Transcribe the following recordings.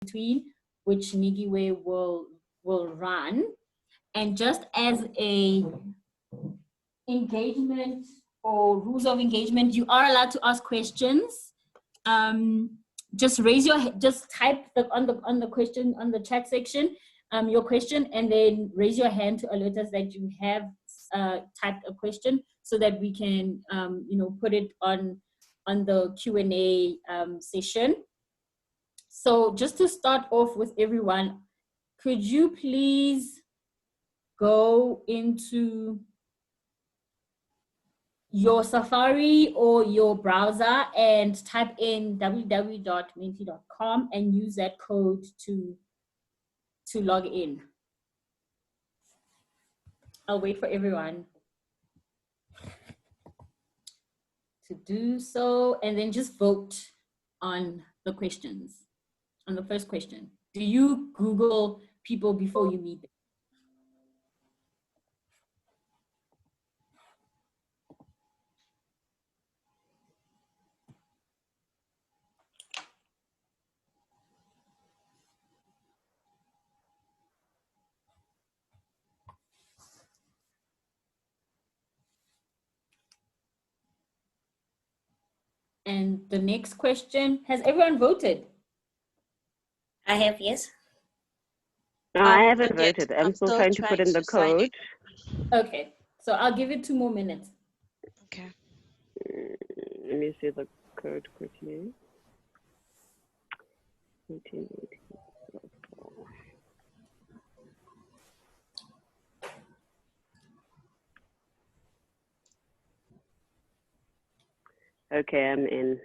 between, which Nigiwe will run. And just as a engagement or rules of engagement, you are allowed to ask questions. Just type on the question on the chat section, your question, and then raise your hand to alert us that you have typed a question, so that we can put it on the Q&A session. So just to start off with everyone, could you please go into your Safari or your browser and type in www.menti.com and use that code to log in. I'll wait for everyone to do so, and then just vote on the questions. On the first question, do you Google people before you meet them? And the next question, has everyone voted? I have, yes. No, I haven't voted. I'm still trying to put in the code. Okay, so I'll give it 2 more minutes. Okay. Let me see the code quickly. 1880. Okay, I'm in.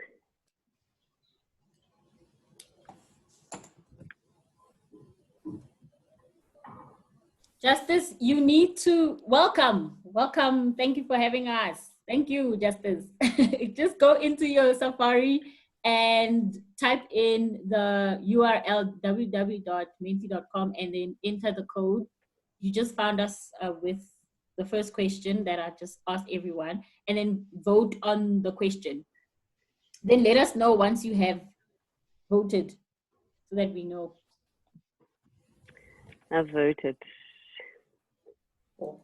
Justice, you need to welcome. Thank you for having us. Thank you, Justice. Just go into your Safari and type in the URL www.menti.com and then enter the code. You just found us with the first question that I just asked everyone, and then vote on the question. Then let us know once you have voted so that we know. I voted. Cool.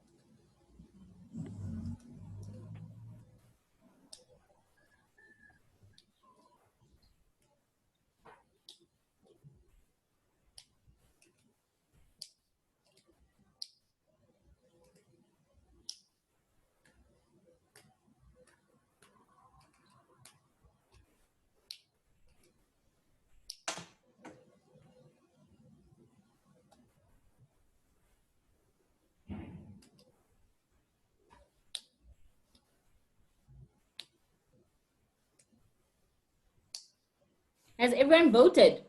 Has everyone voted?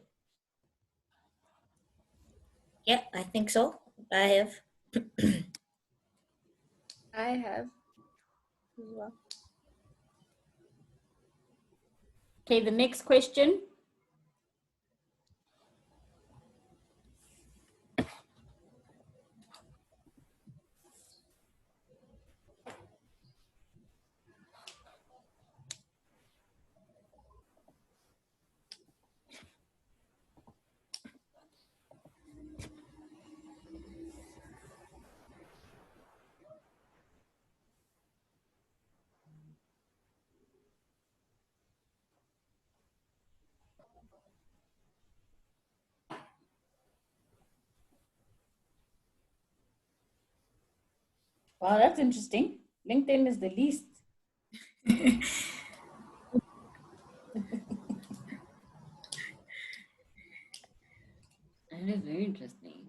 Yeah, I think so. I have. I have as well. Okay, the next question. Wow, that's interesting. LinkedIn is the least. That is very interesting.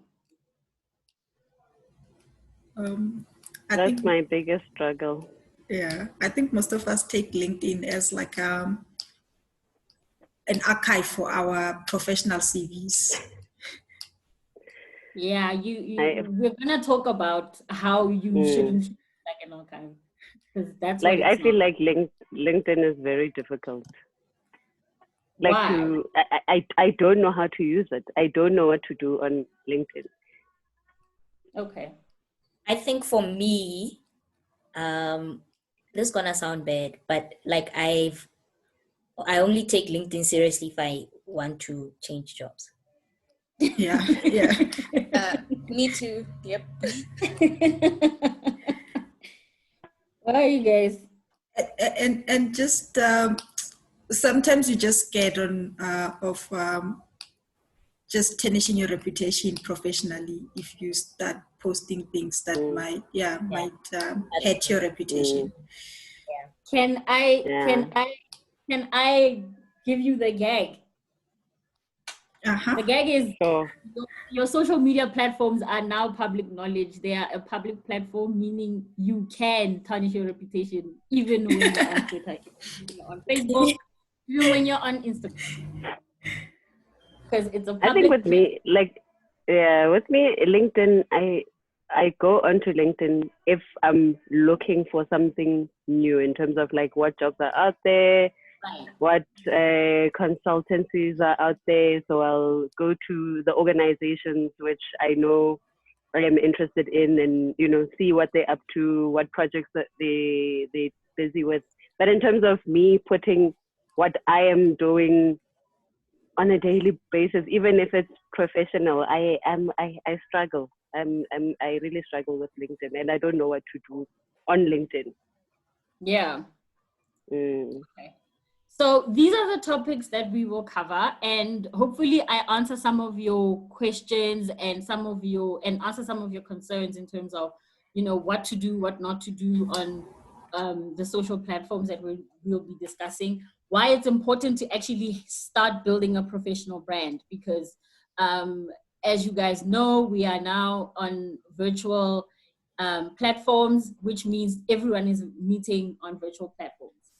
That's think, my biggest struggle. Yeah, I think most of us take LinkedIn as like an archive for our professional CVs. Yeah, we're gonna talk about how you shouldn't like an archive, because that's like what I feel like LinkedIn is very difficult. Like Why? I don't know how to use it. I don't know what to do on LinkedIn. Okay. I think for me, this is gonna sound bad, but like I only take LinkedIn seriously if I want to change jobs. Yeah, yeah. Me too. Yep. Why you guys? And just sometimes you just get on of just tarnishing your reputation professionally if you start posting things that might hurt your reputation. Can I Yeah. can I can I give you the gag? Uh-huh. The gag is Sure. your social media platforms are now public knowledge. They are a public platform, meaning you can tarnish your reputation even when you're on Twitter, even on Facebook, even when you're on Instagram, because it's a I think public with me, like, yeah, with me, LinkedIn, I go onto LinkedIn if I'm looking for something new in terms of like what jobs are out there, platform. what consultancies are out there. So I'll go to the organizations which I know I am interested in, and see what they're up to, what projects that they're busy with. But in terms of me putting what I am doing on a daily basis, even if it's professional, I struggle. I really struggle with LinkedIn, and I don't know what to do on LinkedIn. Yeah. Mm. Okay. So these are the topics that we will cover, and hopefully I answer some of your questions and answer some of your concerns in terms of, what to do, what not to do on the social platforms that we'll be discussing. Why it's important to actually start building a professional brand, because as you guys know, we are now on virtual platforms, which means everyone is meeting on virtual platforms.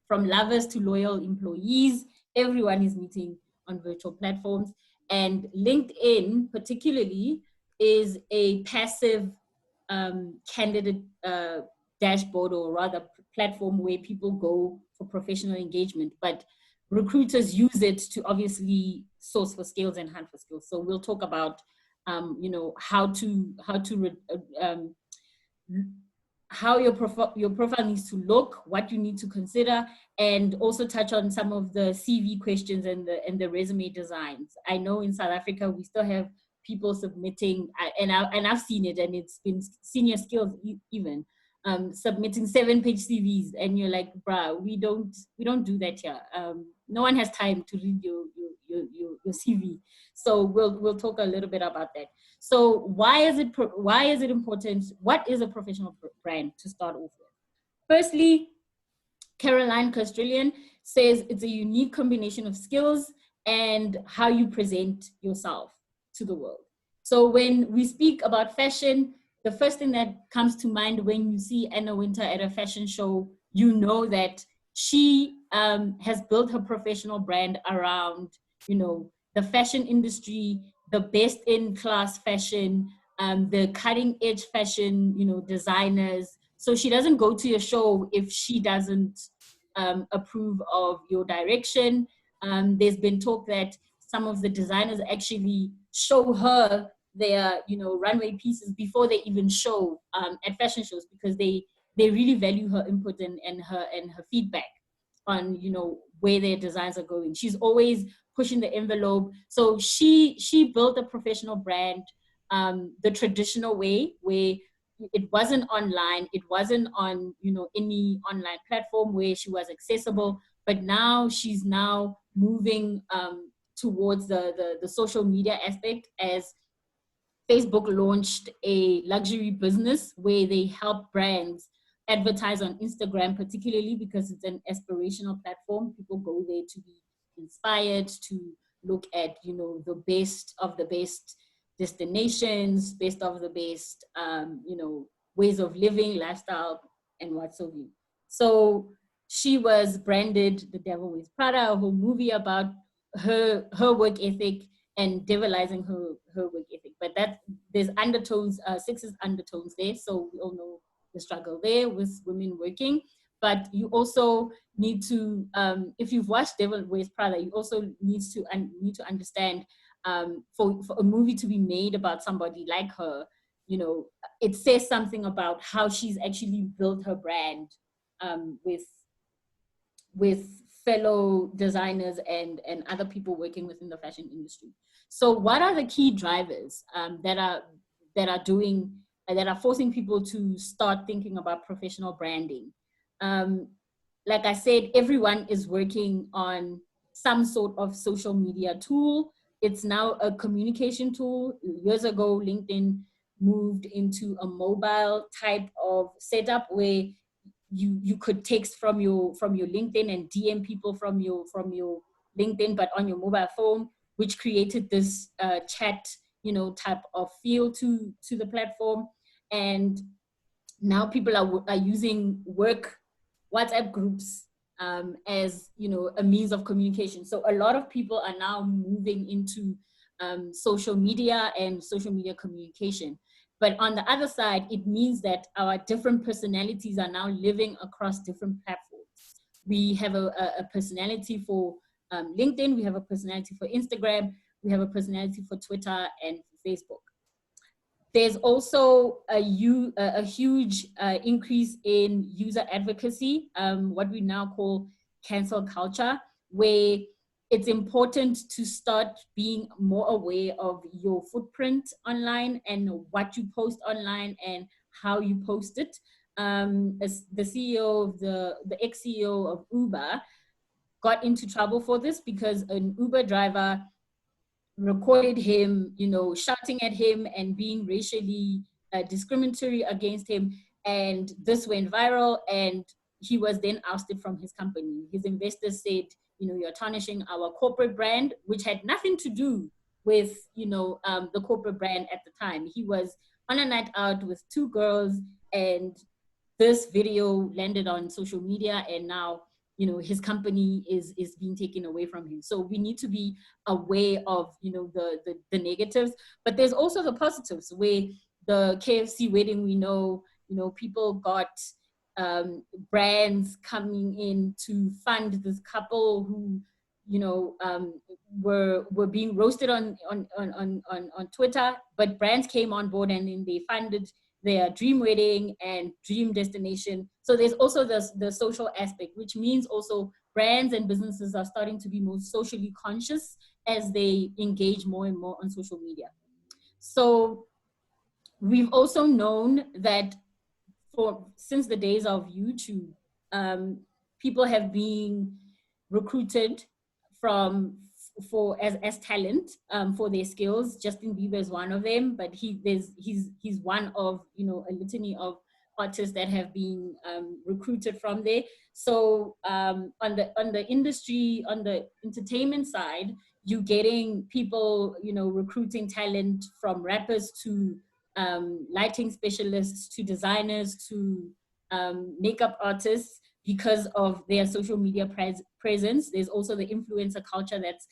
From lovers to loyal employees, everyone is meeting on virtual platforms. And LinkedIn, particularly, is a passive candidate dashboard, or rather platform where people go for professional engagement. But recruiters use it to obviously source for skills and hunt for skills. So we'll talk about, how your profile needs to look, what you need to consider, and also touch on some of the CV questions and the resume designs. I know in South Africa we still have people submitting, and I've seen it, and it's been senior skills even submitting 7-page CVs, and you're like, bruh, we don't do that here. No one has time to read your CV. So we'll talk a little bit about that. So why is it important? What is a professional brand, to start off with? Firstly, Caroline Castrillon says it's a unique combination of skills and how you present yourself to the world. So when we speak about fashion, the first thing that comes to mind when you see Anna Wintour at a fashion show, you know that she has built her professional brand around, the fashion industry, the best in class fashion, the cutting edge fashion, designers. So she doesn't go to your show if she doesn't approve of your direction. There's been talk that some of the designers actually show her their, runway pieces before they even show at fashion shows, because they really value her input and her feedback on, where their designs are going. She's always pushing the envelope. So she built a professional brand the traditional way, where it wasn't online, it wasn't on, any online platform where she was accessible, but now she's now moving towards the social media aspect, as Facebook launched a luxury business where they help brands advertise on Instagram, particularly because it's an aspirational platform. People go there to be inspired, to look at, the best of the best destinations, best of the best, ways of living, lifestyle, and whatsoever. So she was branded The Devil Wears Prada, a whole movie about her work ethic and devilizing her work ethic. But there's undertones, sexist undertones there. So we all know the struggle there with women working. But you also need to, if you've watched Devil Wears Prada, you also need to understand, for a movie to be made about somebody like her, it says something about how she's actually built her brand with fellow designers and other people working within the fashion industry. So what are the key drivers that are forcing people to start thinking about professional branding? Like I said, everyone is working on some sort of social media tool. It's now a communication tool. Years ago, LinkedIn moved into a mobile type of setup where you could text from your LinkedIn and DM people from your LinkedIn, but on your mobile phone, which created this chat, type of feel to the platform. And now people are using work WhatsApp groups as a means of communication. So a lot of people are now moving into social media and social media communication. But on the other side, it means that our different personalities are now living across different platforms. We have a personality for LinkedIn, we have a personality for Instagram, we have a personality for Twitter and Facebook. There's also a huge increase in user advocacy, what we now call cancel culture, where it's important to start being more aware of your footprint online and what you post online and how you post it. As the CEO of the ex-CEO of Uber got into trouble for this because an Uber driver recorded him, shouting at him and being racially discriminatory against him. And this went viral, and he was then ousted from his company. His investors said, you're tarnishing our corporate brand, which had nothing to do with, the corporate brand at the time. He was on a night out with two girls, and this video landed on social media, and now his company is being taken away from him. So we need to be aware of the negatives, but there's also the positives, where the KFC wedding, we know people got brands coming in to fund this couple who were being roasted on Twitter, but brands came on board and then they funded their dream wedding and dream destination. So there's also the social aspect, which means also brands and businesses are starting to be more socially conscious as they engage more and more on social media. So we've also known that since the days of YouTube, people have been recruited as talent for their skills. Justin Bieber is one of them, but he's one of a litany of artists that have been recruited from there. So on the industry, on the entertainment side, you're getting people recruiting talent from rappers to lighting specialists to designers to makeup artists because of their social media presence. There's also the influencer culture that's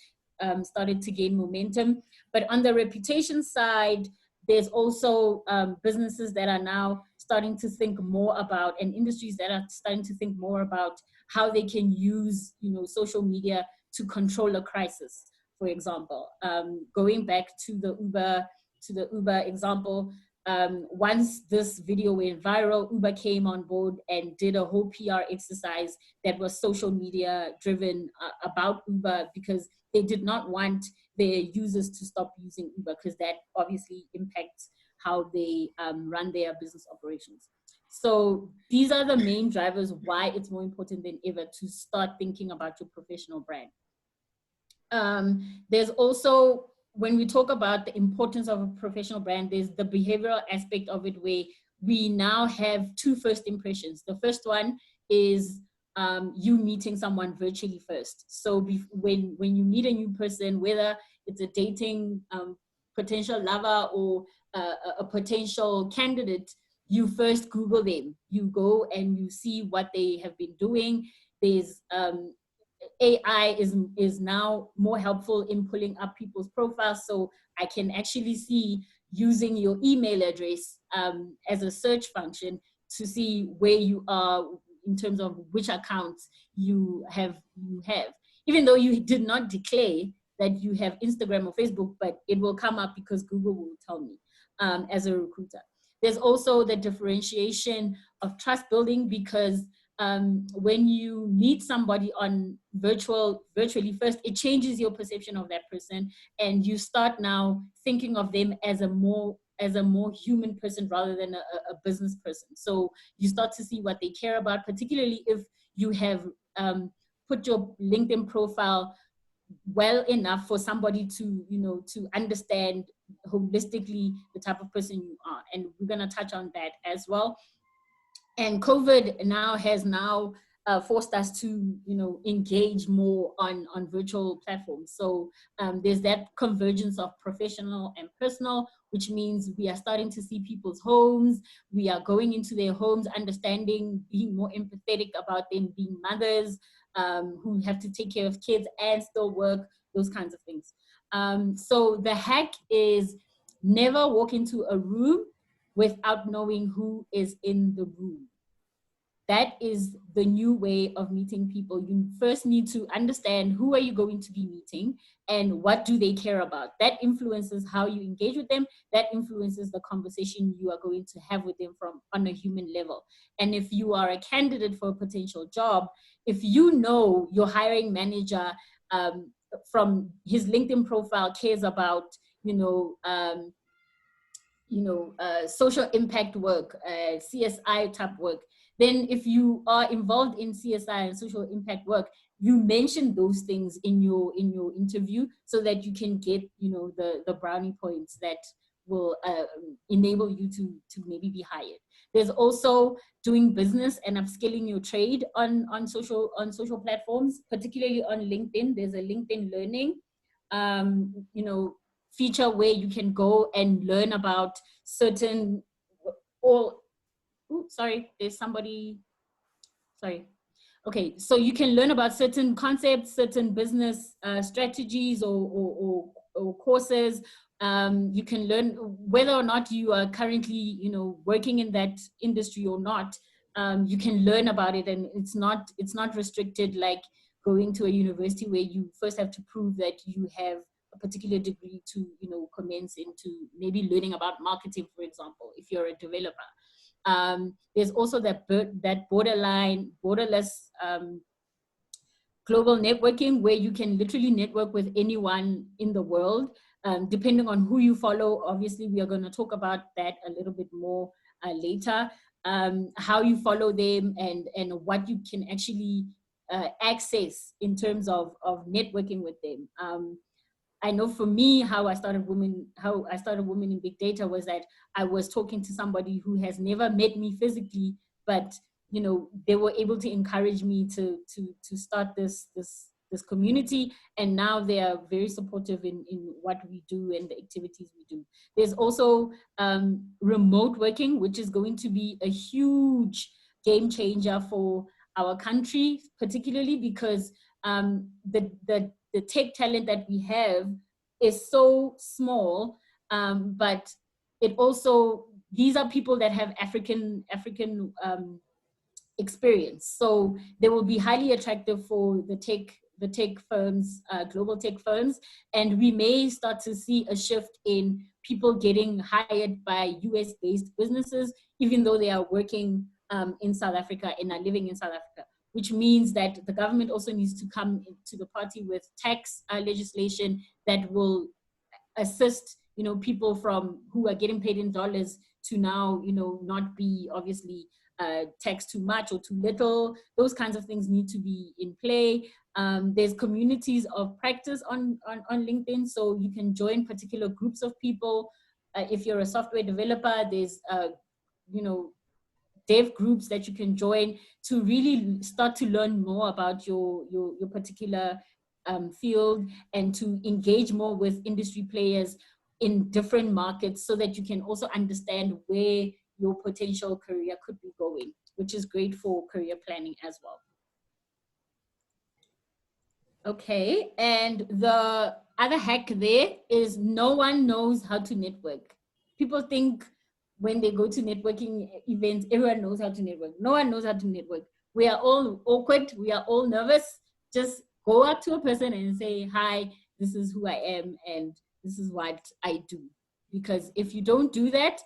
started to gain momentum. But on the reputation side, there's also businesses that are now starting to think more about, and industries that are starting to think more about how they can use social media to control a crisis. For example, going back to the Uber example, once this video went viral, Uber came on board and did a whole PR exercise that was social media driven about Uber, because they did not want their users to stop using Uber, because that obviously impacts how they run their business operations. So these are the main drivers why it's more important than ever to start thinking about your professional brand. There's also, when we talk about the importance of a professional brand, there's the behavioral aspect of it, where we now have two first impressions. The first one is you meeting someone virtually first. So when you meet a new person, whether it's a dating potential lover or a potential candidate, you first Google them. You go and you see what they have been doing. There's AI is now more helpful in pulling up people's profiles, so I can actually see, using your email address as a search function, to see where you are in terms of which accounts you have. Even though you did not declare that you have Instagram or Facebook, but it will come up because Google will tell me as a recruiter. There's also the differentiation of trust building, because when you meet somebody on virtually first, it changes your perception of that person, and you start now thinking of them as a more human person rather than a business person. So you start to see what they care about, particularly if you have put your LinkedIn profile well enough for somebody to, to understand holistically the type of person you are. And we're going to touch on that as well. And COVID has forced us to, engage more on virtual platforms. So there's that convergence of professional and personal, which means we are starting to see people's homes. We are going into their homes, understanding, being more empathetic about them being mothers who have to take care of kids and still work, those kinds of things. So the hack is never walk into a room without knowing who is in the room. That is the new way of meeting people. You first need to understand who are you going to be meeting and what do they care about. That influences how you engage with them. That influences the conversation you are going to have with them on a human level. And if you are a candidate for a potential job, if you know your hiring manager from his LinkedIn profile cares about, social impact work, CSI type work, then if you are involved in CSI and social impact work, you mention those things in your interview so that you can get, the brownie points that will enable you to maybe be hired. There's also doing business and upskilling your trade on social platforms, particularly on LinkedIn. There's a LinkedIn Learning, feature where you can go and learn about certain Okay, so you can learn about certain concepts, certain business strategies or courses. You can learn whether or not you are currently, working in that industry or not. You can learn about it, and it's not restricted like going to a university where you first have to prove that you have a particular degree to, commence into maybe learning about marketing, for example, if you're a developer. There's also that borderless global networking, where you can literally network with anyone in the world, depending on who you follow. Obviously, we are going to talk about that a little bit more later, how you follow them and what you can actually access in terms of networking with them. I know for me, how I started Women in Big Data was that I was talking to somebody who has never met me physically, but they were able to encourage me to start this community, and now they are very supportive in what we do and the activities we do. There's also remote working, which is going to be a huge game changer for our country, particularly because the tech talent that we have is so small, but it also, these are people that have African experience. So they will be highly attractive for the tech firms, global tech firms. And we may start to see a shift in people getting hired by US-based businesses, even though they are working in South Africa and are living in South Africa, which means that the government also needs to come to the party with tax legislation that will assist, people who are getting paid in dollars to now, not be obviously taxed too much or too little. Those kinds of things need to be in play. There's communities of practice on LinkedIn, so you can join particular groups of people. If you're a software developer, there's dev groups that you can join to really start to learn more about your particular field, and to engage more with industry players in different markets, so that you can also understand where your potential career could be going, which is great for career planning as well. Okay, and the other hack there is no one knows how to network. People think when they go to networking events, everyone knows how to network. No one knows how to network. We are all awkward. We are all nervous. Just go up to a person and say, hi, this is who I am, and this is what I do. Because if you don't do that,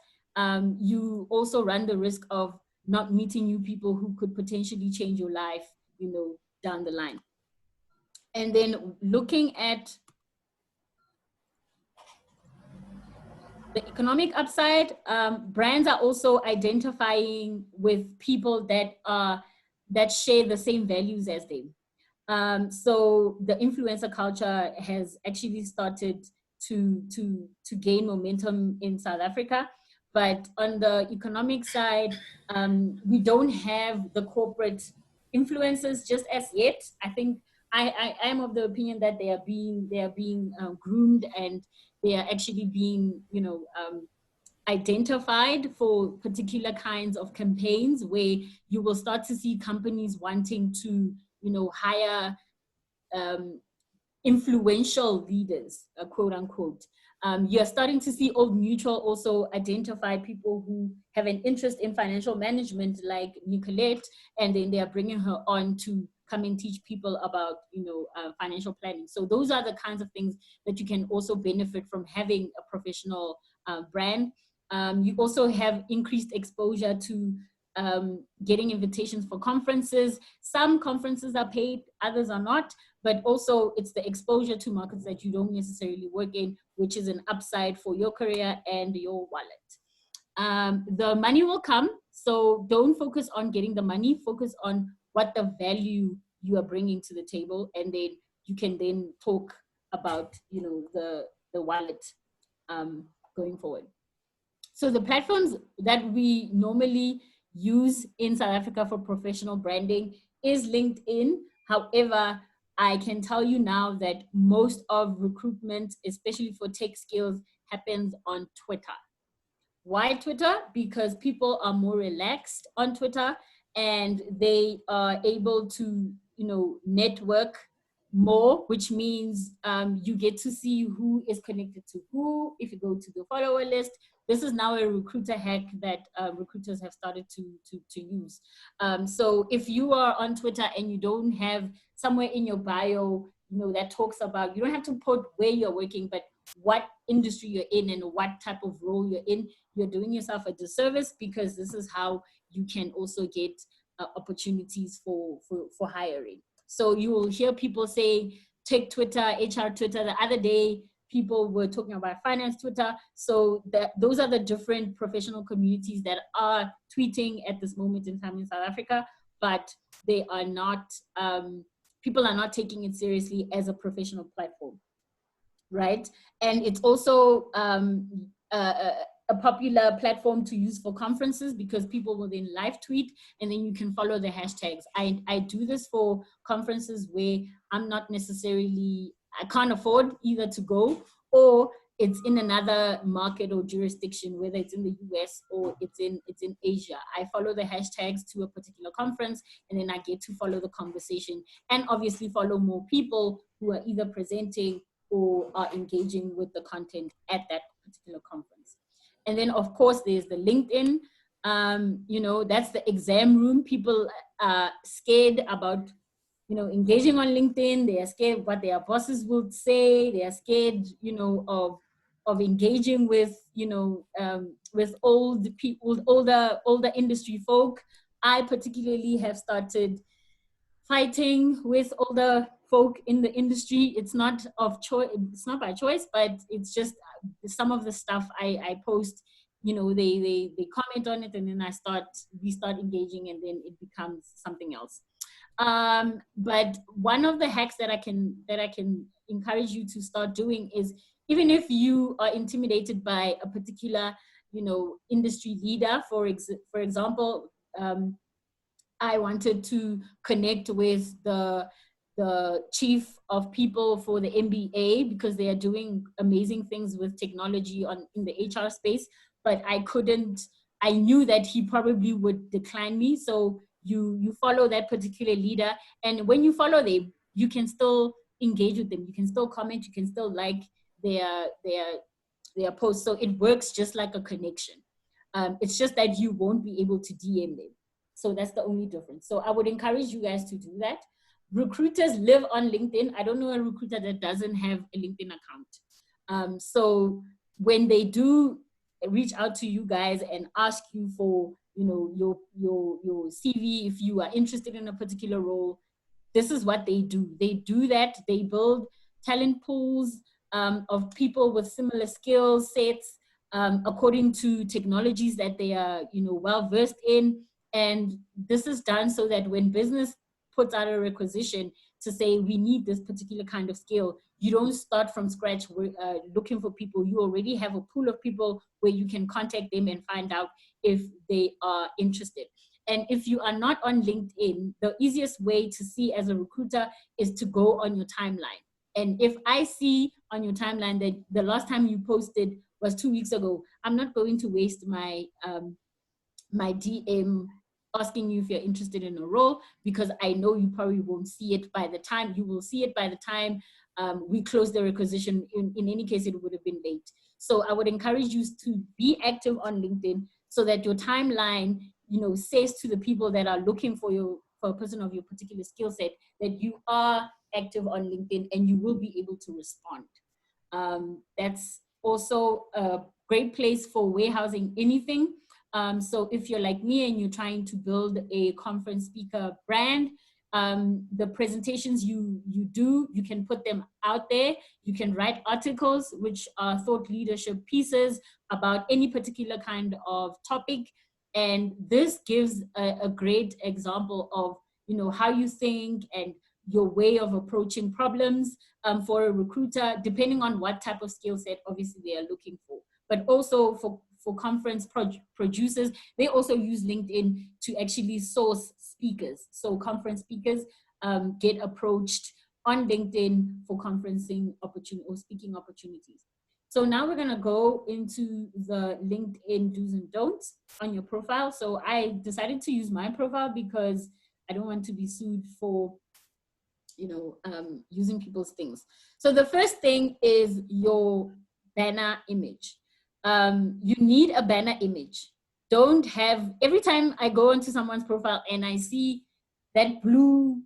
you also run the risk of not meeting new people who could potentially change your life, down the line. And then looking at the economic upside, brands are also identifying with people that share the same values as them. So the influencer culture has actually started to gain momentum in South Africa. But on the economic side, we don't have the corporate influencers just as yet. I think I am of the opinion that they are being groomed, and they are actually being identified for particular kinds of campaigns where you will start to see companies wanting to hire influential leaders, quote unquote. You're starting to see Old Mutual also identify people who have an interest in financial management, like Nicolette, and then they are bringing her on to come and teach people about financial planning. So those are the kinds of things that you can also benefit from having a professional brand. You also have increased exposure to getting invitations for conferences. Some conferences are paid, others are not, but also it's the exposure to markets that you don't necessarily work in, which is an upside for your career and your wallet. The money will come, so don't focus on getting the money, focus on what the value you are bringing to the table, and then you can then talk about the wallet going forward. So the platforms that we normally use in South Africa for professional branding is LinkedIn. However, I can tell you now that most of recruitment, especially for tech skills, happens on Twitter. Why Twitter? Because people are more relaxed on Twitter, and they are able to network more, which means you get to see who is connected to who. If you go to the follower list, this is now a recruiter hack that recruiters have started to use. So if you are on Twitter and you don't have somewhere in your bio, that talks about, you don't have to put where you're working, but what industry you're in and what type of role you're in, you're doing yourself a disservice, because this is how you can also get opportunities for hiring. So you will hear people say, take Twitter, HR Twitter. The other day, people were talking about finance Twitter. So those are the different professional communities that are tweeting at this moment in time in South Africa, but they are not, people are not taking it seriously as a professional platform, right? And it's also a popular platform to use for conferences, because people will then live tweet and then you can follow the hashtags. I do this for conferences where I'm not necessarily, I can't afford either to go, or it's in another market or jurisdiction, whether it's in the US or it's in Asia. I follow the hashtags to a particular conference, and then I get to follow the conversation, and obviously follow more people who are either presenting or are engaging with the content at that particular conference. And then of course there's the LinkedIn, that's the exam room. People are scared about, engaging on LinkedIn. They are scared what their bosses will say. They are scared, of engaging with, with old people, older industry folk. I particularly have started fighting with older folk in the industry. It's not of choice, it's not by choice, but it's just some of the stuff I post, they comment on it, and then we start engaging, and then it becomes something else. But one of the hacks that I can encourage you to start doing is, even if you are intimidated by a particular, industry leader, for example, I wanted to connect with the chief of people for the MBA, because they are doing amazing things with technology in the HR space, but I knew that he probably would decline me. So you follow that particular leader, and when you follow them, you can still engage with them. You can still comment, you can still like their posts. So it works just like a connection. It's just that you won't be able to DM them. So that's the only difference. So I would encourage you guys to do that. Recruiters live on LinkedIn. I don't know a recruiter that doesn't have a LinkedIn account. So when they do reach out to you guys and ask you for, you know, your CV, if you are interested in a particular role, this is what they do. They do that. They build talent pools of people with similar skill sets according to technologies that they are, you know, well versed in. And this is done so that when business puts out a requisition to say we need this particular kind of skill, you don't start from scratch looking for people. You already have a pool of people where you can contact them and find out if they are interested. And if you are not on LinkedIn, the easiest way to see as a recruiter is to go on your timeline. And if I see on your timeline that the last time you posted was 2 weeks ago, I'm not going to waste my my DM asking you if you're interested in a role, because I know you probably won't see it by the time, you will see it by the time we close the requisition. In any case, it would have been late. So I would encourage you to be active on LinkedIn so that your timeline, you know, says to the people that are looking for a person of your particular skill set that you are active on LinkedIn and you will be able to respond. That's also a great place for warehousing anything. So if you're like me and you're trying to build a conference speaker brand, the presentations you do, you can put them out there. You can write articles, which are thought leadership pieces about any particular kind of topic. And this gives a great example of, you know, how you think and your way of approaching problems for a recruiter, depending on what type of skill set obviously they are looking for. But also for conference producers, they also use LinkedIn to actually source speakers. So conference speakers get approached on LinkedIn for conferencing opportunity or speaking opportunities. So now we're gonna go into the LinkedIn do's and don'ts on your profile. So I decided to use my profile because I don't want to be sued for, you know, using people's things. So the first thing is your banner image. You need a banner image. Don't have, every time I go into someone's profile and I see that blue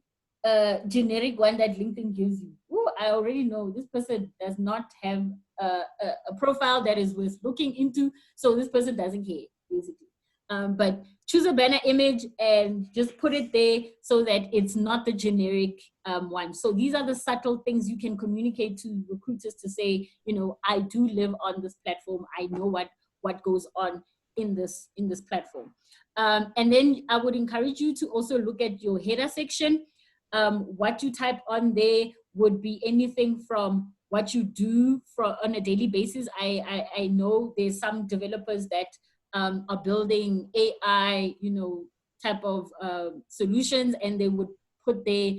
generic one that LinkedIn gives you, ooh, I already know this person does not have a profile that is worth looking into, so this person doesn't care, basically. But choose a banner image and just put it there so that it's not the generic one. So these are the subtle things you can communicate to recruiters to say, you know, I do live on this platform. I know what goes on in this platform. And then I would encourage you to also look at your header section. What you type on there would be anything from what you do on a daily basis. I know there's some developers that are building AI, you know, type of solutions, and they would put their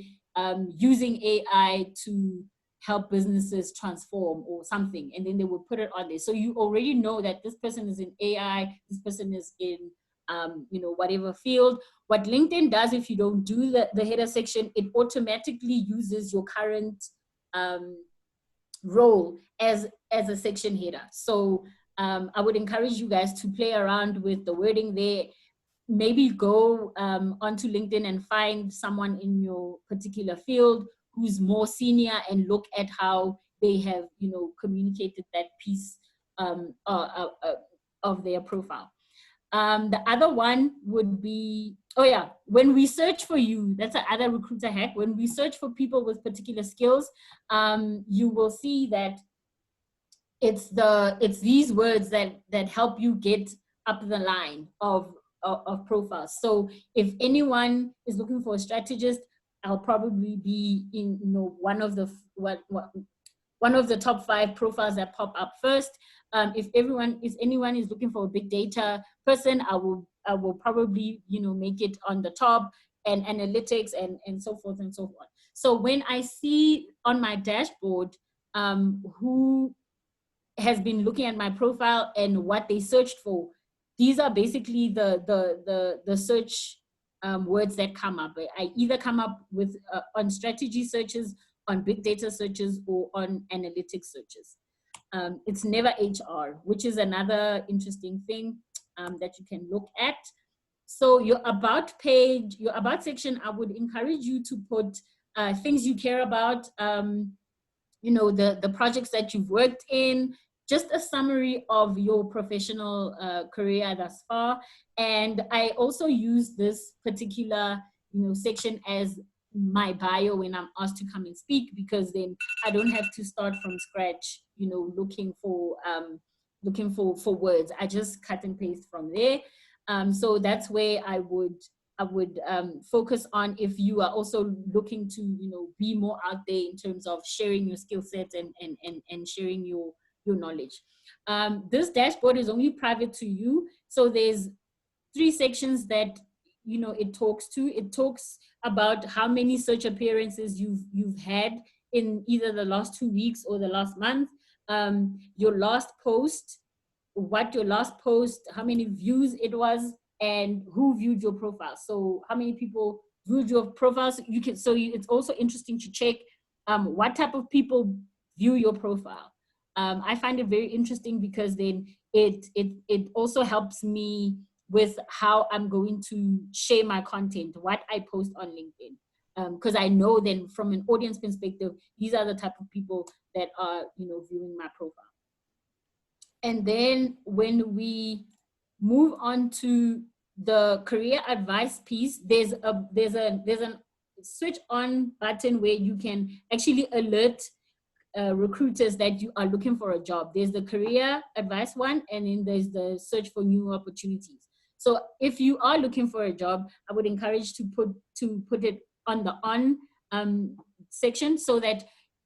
using AI to help businesses transform or something, and then they would put it on there. So you already know that this person is in AI, this person is in you know, whatever field. What LinkedIn does, if you don't do the header section, it automatically uses your current role as a section header. So I would encourage you guys to play around with the wording there. Maybe go onto LinkedIn and find someone in your particular field who's more senior and look at how they have, you know, communicated that piece of their profile. The other one would be, oh yeah, when we search for you, that's another recruiter hack. When we search for people with particular skills, you will see that it's these words that help you get up the line of profiles. So if anyone is looking for a strategist, I'll probably be in, you know, one of the top 5 profiles that pop up first. If anyone is looking for a big data person, I will probably, you know, make it on the top, and analytics and so forth and so on. So when I see on my dashboard who has been looking at my profile and what they searched for, these are basically the search words that come up. I either come up with on strategy searches, on big data searches, or on analytics searches. It's never HR, which is another interesting thing that you can look at. So your about page, your about section, I would encourage you to put things you care about, you know, the projects that you've worked in, just a summary of your professional career thus far. And I also use this particular, section as my bio when I'm asked to come and speak, because then I don't have to start from scratch, looking for words. I just cut and paste from there. So that's where I would focus on if you are also looking to be more out there in terms of sharing your skill sets and sharing your knowledge. This dashboard is only private to you, so there's 3 sections that it talks to. It talks about how many search appearances you've had in either the last 2 weeks or the last month, your last post, how many views it was, and who viewed your profile. So how many people viewed your profiles? It's also interesting to check what type of people view your profile. I find it very interesting because then it also helps me with how I'm going to share my content, what I post on LinkedIn. Because I know then from an audience perspective, these are the type of people that are, viewing my profile. And then when we move on to the career advice piece, there's a switch on button where you can actually alert recruiters that you are looking for a job. There's the career advice one, and then there's the search for new opportunities. So if you are looking for a job, I would encourage to put it on the on section, so that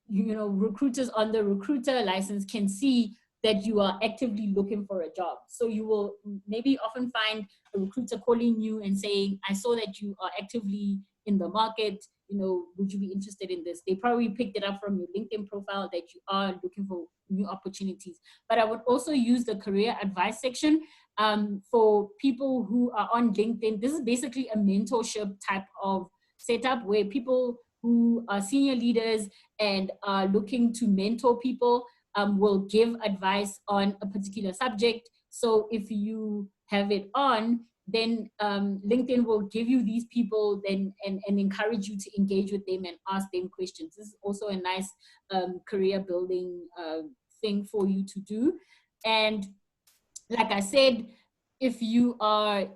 recruiters on the recruiter license can see that you are actively looking for a job. So you will maybe often find a recruiter calling you and saying, I saw that you are actively in the market, would you be interested in this? They probably picked it up from your LinkedIn profile that you are looking for new opportunities. But I would also use the career advice section for people who are on LinkedIn. This is basically a mentorship type of setup where people who are senior leaders and are looking to mentor people will give advice on a particular subject. So if you have it on, then LinkedIn will give you these people then and encourage you to engage with them and ask them questions. This is also a nice career building thing for you to do. And like I said, if you are,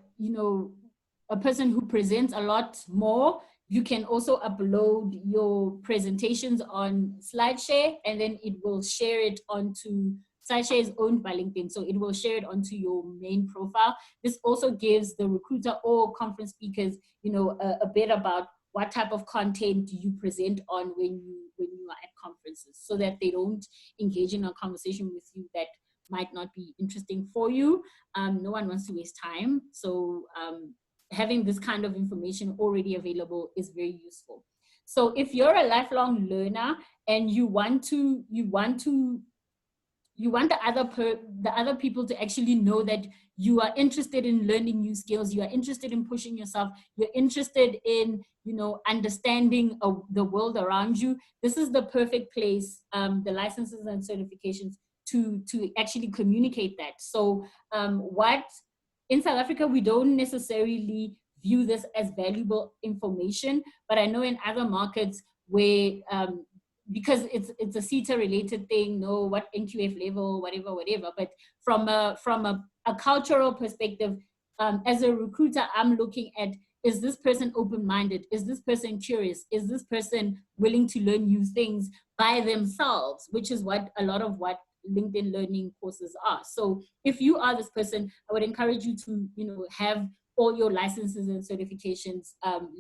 a person who presents a lot more, you can also upload your presentations on SlideShare, and then it will share it onto, SlideShare is owned by LinkedIn, so it will share it onto your main profile. This also gives the recruiter or conference speakers, a bit about what type of content you present on when you are at conferences, so that they don't engage in a conversation with you that might not be interesting for you. No one wants to waste time, so having this kind of information already available is very useful. So if you're a lifelong learner and you want the other people to actually know that you are interested in learning new skills, you are interested in pushing yourself, you're interested in understanding the world around you, this is the perfect place, the licenses and certifications, to actually communicate that. So in South Africa, we don't necessarily view this as valuable information, but I know in other markets where, because it's a CETA related thing, what NQF level, whatever, but from a cultural perspective, as a recruiter, I'm looking at, is this person open-minded? Is this person curious? Is this person willing to learn new things by themselves, which is what a lot of what LinkedIn learning courses are. So if you are this person, I would encourage you to have all your licenses and certifications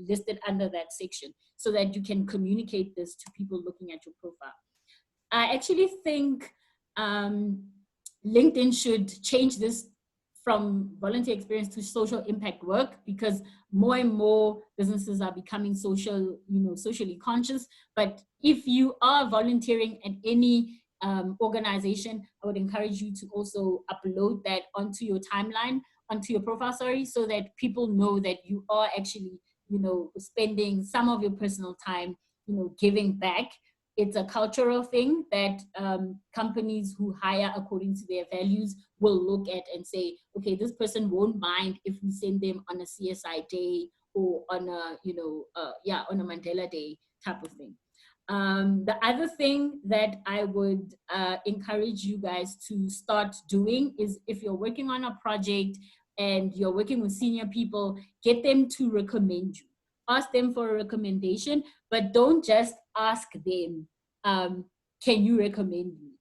listed under that section, so that you can communicate this to people looking at your profile. I actually think LinkedIn should change this from volunteer experience to social impact work, because more and more businesses are becoming socially conscious. But if you are volunteering at any organization, I would encourage you to also upload that onto your timeline, onto your profile, so that people know that you are actually, spending some of your personal time, giving back. It's a cultural thing that companies who hire according to their values will look at and say, okay, this person won't mind if we send them on a CSI day or on a, on a Mandela Day type of thing. The other thing that I would encourage you guys to start doing is, if you're working on a project and you're working with senior people, get them to recommend you. Ask them for a recommendation, but don't just ask them, can you recommend me?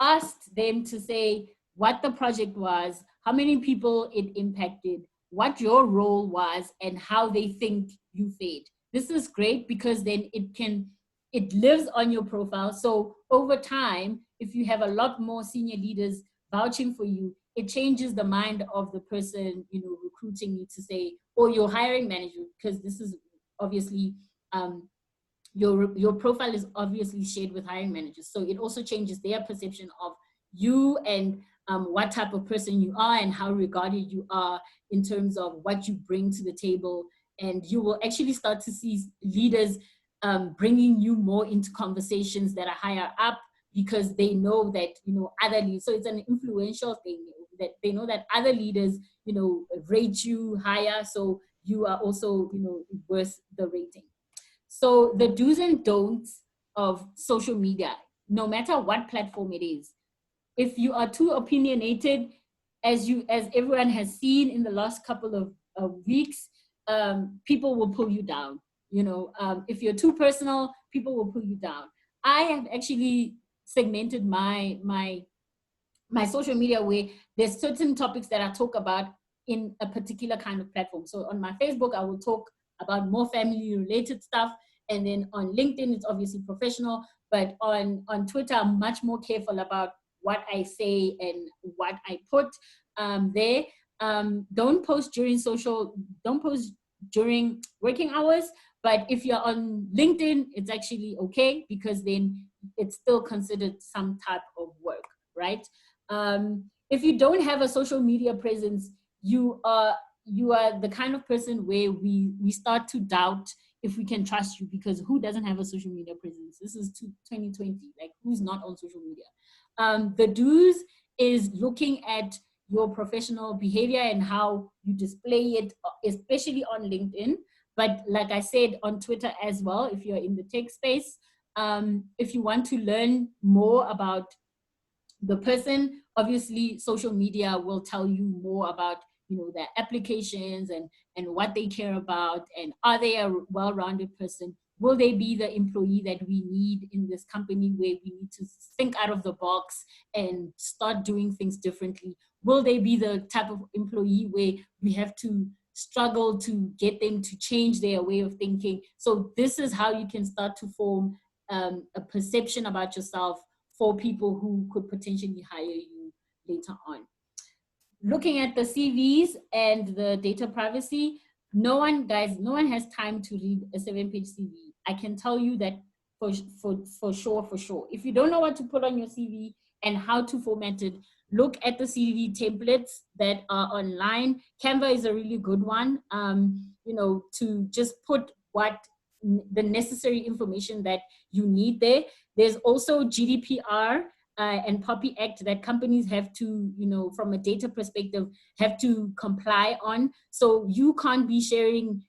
Ask them to say what the project was, how many people it impacted, what your role was, and how they think you fared. This is great because then it lives on your profile. So over time, if you have a lot more senior leaders vouching for you, it changes the mind of the person, you know, recruiting you to say, or your hiring manager, because this is obviously, your profile is obviously shared with hiring managers. So it also changes their perception of you and what type of person you are and how regarded you are in terms of what you bring to the table. And you will actually start to see leaders bringing you more into conversations that are higher up, because they know that, you know, other leaders, so it's an influential thing, that they know that other leaders, you know, rate you higher. So you are also, you know, worth the rating. So the do's and don'ts of social media, no matter what platform it is, if you are too opinionated, as everyone has seen in the last couple of weeks, people will pull you down. You know, if you're too personal, people will pull you down. I have actually segmented my social media where there's certain topics that I talk about in a particular kind of platform. So on my Facebook, I will talk about more family related stuff. And then on LinkedIn, it's obviously professional. But on Twitter, I'm much more careful about what I say and what I put there. Don't post during working hours. But if you're on LinkedIn, it's actually okay, because then it's still considered some type of work, right? If you don't have a social media presence, you are the kind of person where we start to doubt if we can trust you, because who doesn't have a social media presence? This is 2020, like who's not on social media? The do's is looking at your professional behavior and how you display it, especially on LinkedIn. But like I said, on Twitter as well, if you're in the tech space, if you want to learn more about the person, obviously social media will tell you more about, you know, their applications and what they care about, and are they a well-rounded person? Will they be the employee that we need in this company, where we need to think out of the box and start doing things differently? Will they be the type of employee where we have to struggle to get them to change their way of thinking? So this is how you can start to form a perception about yourself for people who could potentially hire you later on. Looking at the CVs and the data privacy, no one has time to read a 7-page CV. I can tell you that for sure. If you don't know what to put on your CV and how to format it, look at the CV templates that are online. Canva is a really good one, you know, to just put the necessary information that you need there. There's also GDPR and POPI Act that companies have to, you know, from a data perspective, have to comply on. So you can't be sharing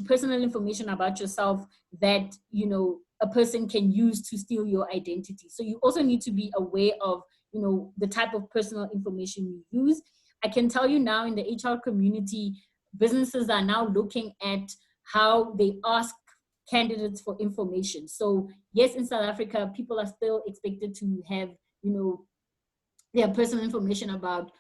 personal information about yourself that, you know, a person can use to steal your identity. So you also need to be aware of, you know, the type of personal information you use. I can tell you now, in the HR community, businesses are now looking at how they ask candidates for information. So yes, in South Africa, people are still expected to have, you know, their personal information about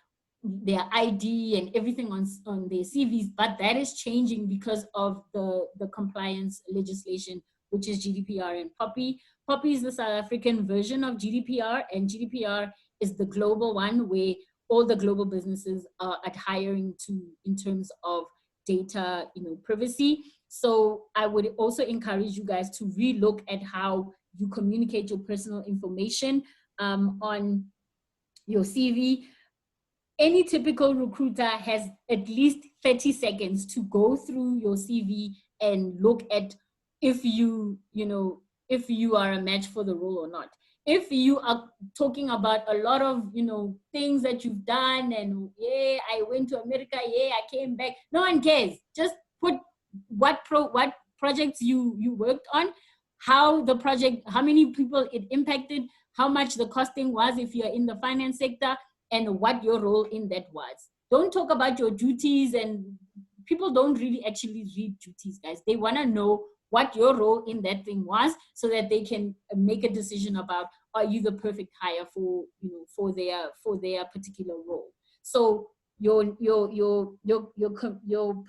their ID and everything on their CVs, but that is changing because of the compliance legislation, which is GDPR and POPI. POPI is the South African version of GDPR, and GDPR is the global one where all the global businesses are adhering to in terms of data, you know, privacy. So I would also encourage you guys to relook at how you communicate your personal information on your CV. Any typical recruiter has at least 30 seconds to go through your CV and look at if you are a match for the role or not. If you are talking about a lot of, you know, things that you've done and yeah, I went to America, yeah, I came back, no one cares. Just put what projects you worked on. how the project, how many people it impacted, how much the costing was if you're in the finance sector, and what your role in that was. Don't talk about your duties, and people don't really actually read duties, guys. They want to know what your role in that thing was, so that they can make a decision about, are you the perfect hire for, you know, for their particular role. So your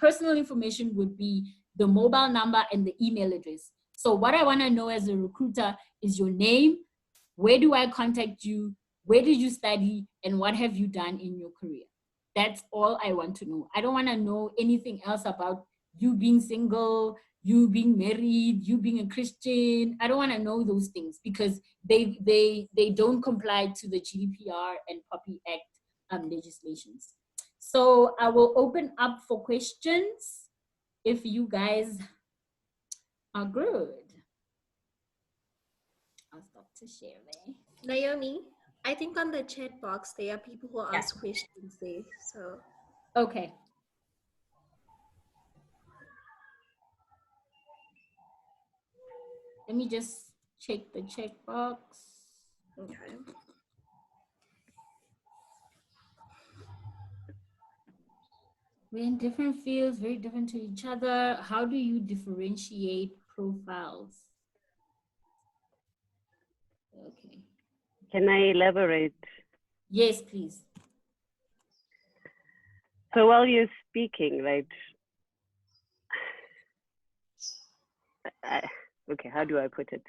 personal information would be the mobile number and the email address. So what I want to know as a recruiter is your name, where do I contact you, where did you study, and what have you done in your career? That's all I want to know. I don't want to know anything else about you being single, you being married, you being a Christian. I don't want to know those things, because they don't comply to the GDPR and POPI Act legislations. So I will open up for questions if you guys are good. I'll stop to share there. Naomi, I think on the chat box there are people who ask questions there. So okay. Let me just check the checkbox. okay. We're in different fields, very different to each other. How do you differentiate profiles? Okay. Can I elaborate? Yes, please. So while you're speaking, right? Okay, how do I put it?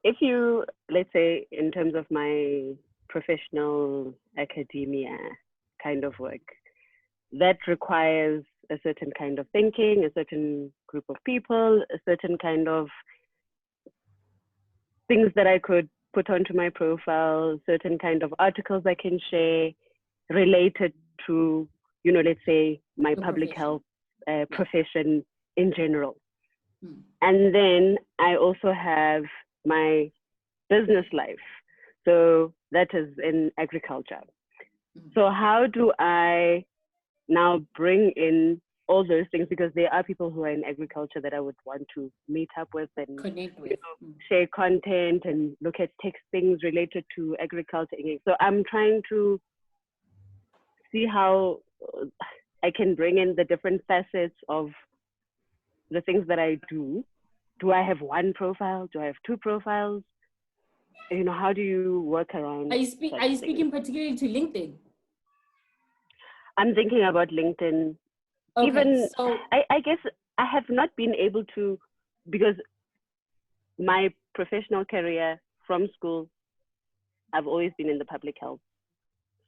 If you, let's say, in terms of my professional academia kind of work, that requires a certain kind of thinking, a certain group of people, a certain kind of things that I could put onto my profile, certain kind of articles I can share related to, you know, let's say my The public profession. health profession in general. Hmm. And then I also have my business life. So that is in agriculture. So how do I now bring in all those things, because there are people who are in agriculture that I would want to meet up with and Connect with. share content and look at text things related to agriculture. So I'm trying to see how I can bring in the different facets of the things that I do. Do I have one profile? Do I have two profiles? You know, how do you work around? Are you speaking particularly to LinkedIn? I'm thinking about LinkedIn. Okay, Even so I guess I have not been able to, because my professional career from school, I've always been in the public health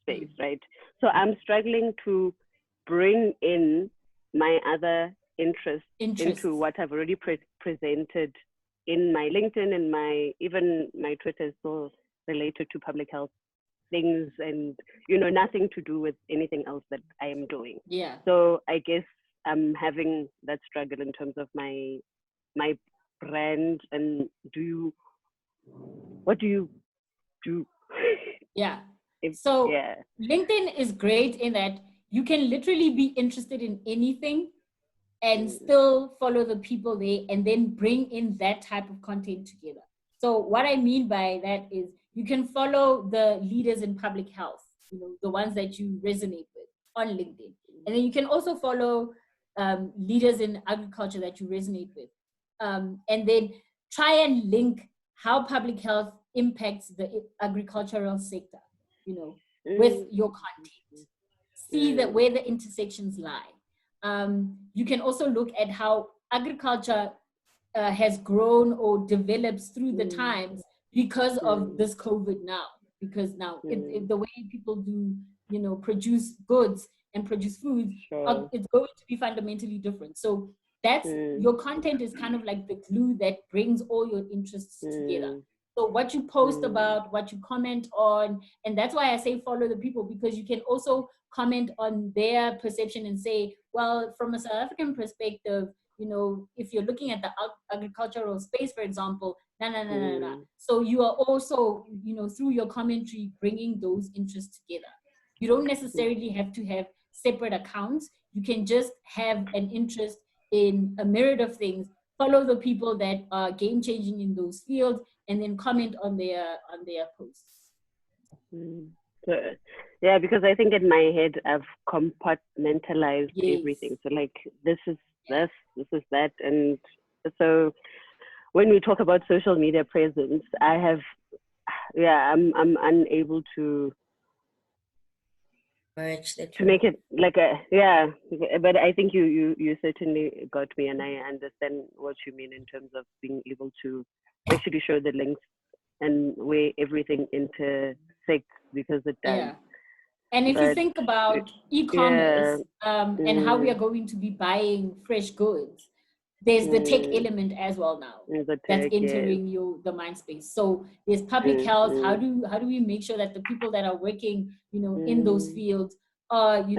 space, right? So I'm struggling to bring in my other interests into what I've already presented in my LinkedIn and even my Twitter is so related to public health things, and you know, nothing to do with anything else that I am doing. Yeah. So I guess I'm having that struggle in terms of my brand. And what do you do? Yeah. So yeah. LinkedIn is great in that you can literally be interested in anything and still follow the people there, and then bring in that type of content together. So what I mean by that is you can follow the leaders in public health, you know, the ones that you resonate with on LinkedIn. And then you can also follow leaders in agriculture that you resonate with. And then try and link how public health impacts the agricultural sector, you know, with your content. See that where the intersections lie. You can also look at how agriculture has grown or develops through the times because of this COVID now. Because now the way people do, you know, produce goods and produce food, it's going to be fundamentally different. So that's your content is kind of like the glue that brings all your interests together. So what you post about, what you comment on, and that's why I say follow the people, because you can also comment on their perception and say, well, from a South African perspective, you know, if you're looking at the agricultural space, for example, So you are also, you know, through your commentary, bringing those interests together. You don't necessarily have to have separate accounts. You can just have an interest in a myriad of things, follow the people that are game changing in those fields, and then comment on their posts. So, yeah, because I think in my head I've compartmentalized Yes. everything. So like this is this is that, and so when we talk about social media presence, I'm unable to merge the to two. make it like but I think you certainly got me, and I understand what you mean in terms of being able to actually show the links and where everything intersects, because it does. Yeah. And if you But think about e-commerce and how we are Mm. going to be buying fresh goods, there's the tech element as well now the that's tech, yes. entering the mind space. So there's public health. How do we make sure that the people that are working, in those fields are, taken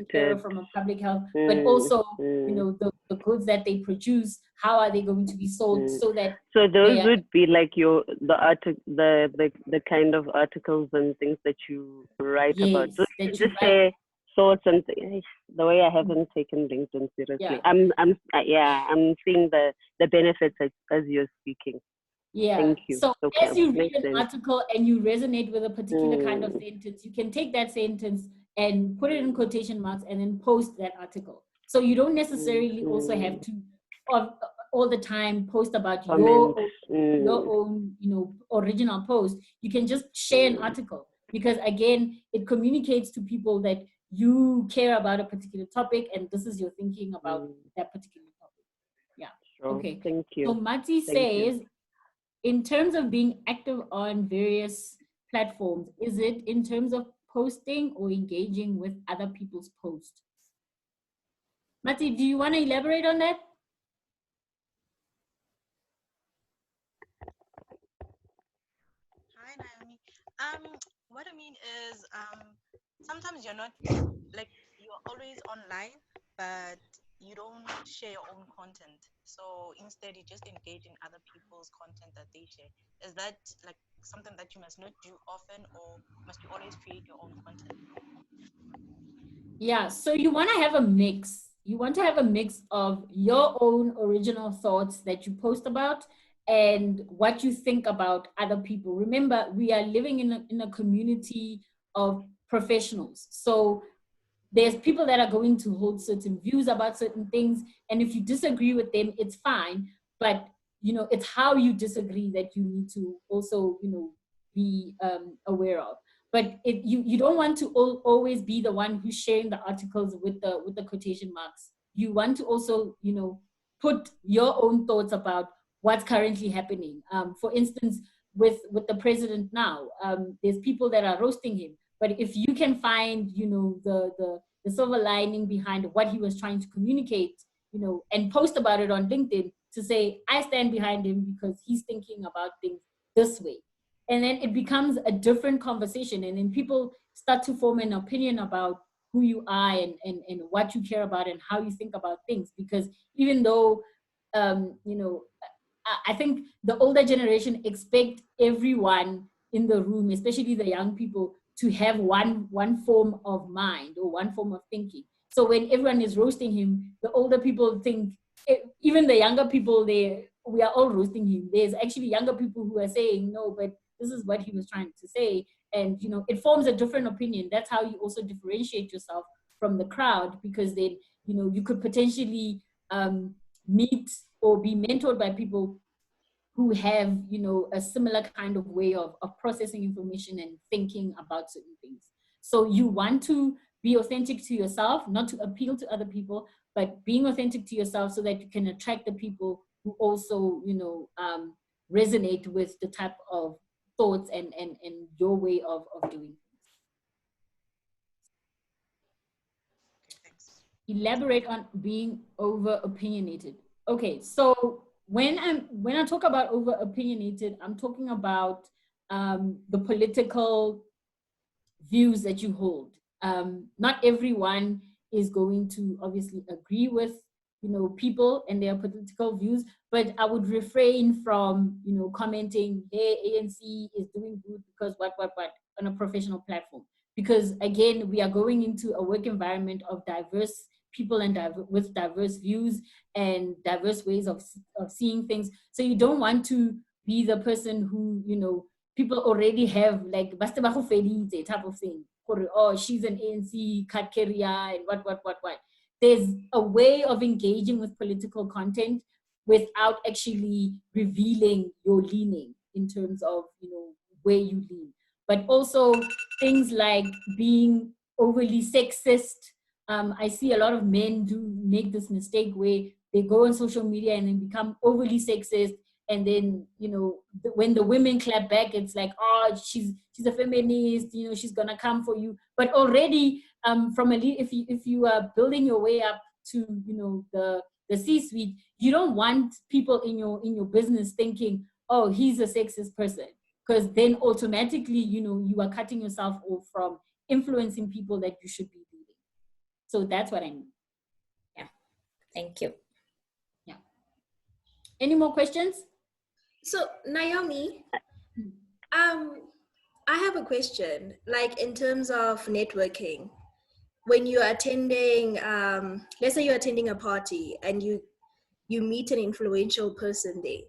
care of protected. from a public health, but also, the goods that they produce, how are they going to be sold so that So those they are- would be like the kind of articles and things that you write about. Yes, So that you you just write. say thoughts and the way I haven't taken LinkedIn seriously. Yeah. I'm seeing the benefits as you're speaking. Yeah. Thank you. So Okay, as you read makes an sense. article and you resonate with a particular kind of sentence, you can take that sentence and put it in quotation marks and then post that article. So you don't necessarily also have to all the time post about your own, original post. You can just share an article, because again, it communicates to people that you care about a particular topic and this is your thinking about that particular topic. Yeah. Sure. Okay. Thank you. So Mati says, in terms of being active on various platforms, is it in terms of posting or engaging with other people's posts? Mati, do you want to elaborate on that? Hi, Naomi. What I mean is, sometimes you're not you're always online, but you don't share your own content. So instead, you just engage in other people's content that they share. Is that like something that you must not do often, or must you always create your own content? Yeah, so you want to have a mix. You want to have a mix of your own original thoughts that you post about and what you think about other people. Remember, we are living in a community of professionals. So there's people that are going to hold certain views about certain things. And if you disagree with them, it's fine. But, it's how you disagree that you need to also, be aware of. But you don't want to always be the one who's sharing the articles with the quotation marks. You want to also, put your own thoughts about what's currently happening. For instance, with the president now, there's people that are roasting him. But if you can find, the silver lining behind what he was trying to communicate, and post about it on LinkedIn to say, I stand behind him because he's thinking about things this way. And then it becomes a different conversation. And then people start to form an opinion about who you are and what you care about and how you think about things. Because even though, I think the older generation expect everyone in the room, especially the young people, to have one form of mind or one form of thinking. So when everyone is roasting him, the older people think, even the younger people, we are all roasting him. There's actually younger people who are saying, no, but this is what he was trying to say. And, it forms a different opinion. That's how you also differentiate yourself from the crowd, because then, you could potentially meet or be mentored by people who have, a similar kind of way of processing information and thinking about certain things. So you want to be authentic to yourself, not to appeal to other people, but being authentic to yourself so that you can attract the people who also, resonate with the type of thoughts and your way of doing things. Okay, thanks. Elaborate on being over opinionated. Okay, so when I talk about over opinionated, I'm talking about the political views that you hold. Not everyone is going to obviously agree with people and their political views, but I would refrain from commenting, hey, ANC is doing good because what on a professional platform, because again, we are going into a work environment of diverse people and with diverse views and diverse ways of seeing things. So you don't want to be the person who, you know, people already have like "Basta ba go feditse" type of thing. Oh, she's an ANC card carrier and what. There's a way of engaging with political content without actually revealing your leaning in terms of, you know, where you lean. But also things like being overly sexist. I see a lot of men do make this mistake where they go on social media and then become overly sexist. And then, you know, when the women clap back, it's like, oh, she's a feminist, you know, she's gonna come for you. But already, if you are building your way up to, you know, the C-suite, you don't want people in your business thinking, oh, he's a sexist person, because then automatically, you know, you are cutting yourself off from influencing people that you should be leading. So that's what I mean. Yeah, thank you. Yeah. Any more questions? So Naomi, I have a question. Like in terms of networking, when you're attending, let's say you're attending a party and you meet an influential person there,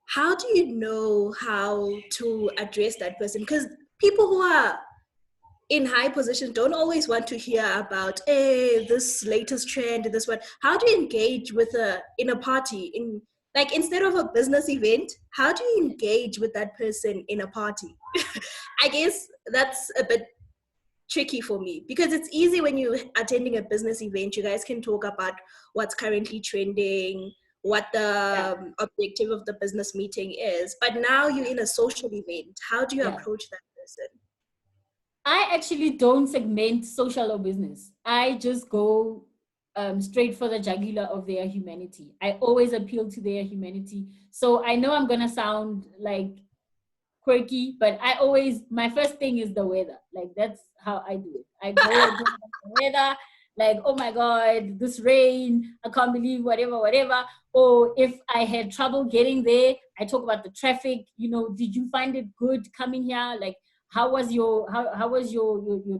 how do you know how to address that person? Because people who are in high positions don't always want to hear about, hey, this latest trend, this one. How do you engage with in a party, in like instead of a business event, how do you engage with that person in a party? I guess that's a bit tricky for me, because it's easy when you're attending a business event, you guys can talk about what's currently trending, what the objective of the business meeting is. But now you're in a social event. How do you approach that person? I actually don't segment social or business. I just go straight for the jugular of their humanity. I always appeal to their humanity. So I know I'm gonna sound like quirky, but my first thing is the weather. Like that's how I do it. I go and talk about the weather, like, oh my God, this rain, I can't believe whatever. Or if I had trouble getting there, I talk about the traffic. You know, did you find it good coming here? Like, how was your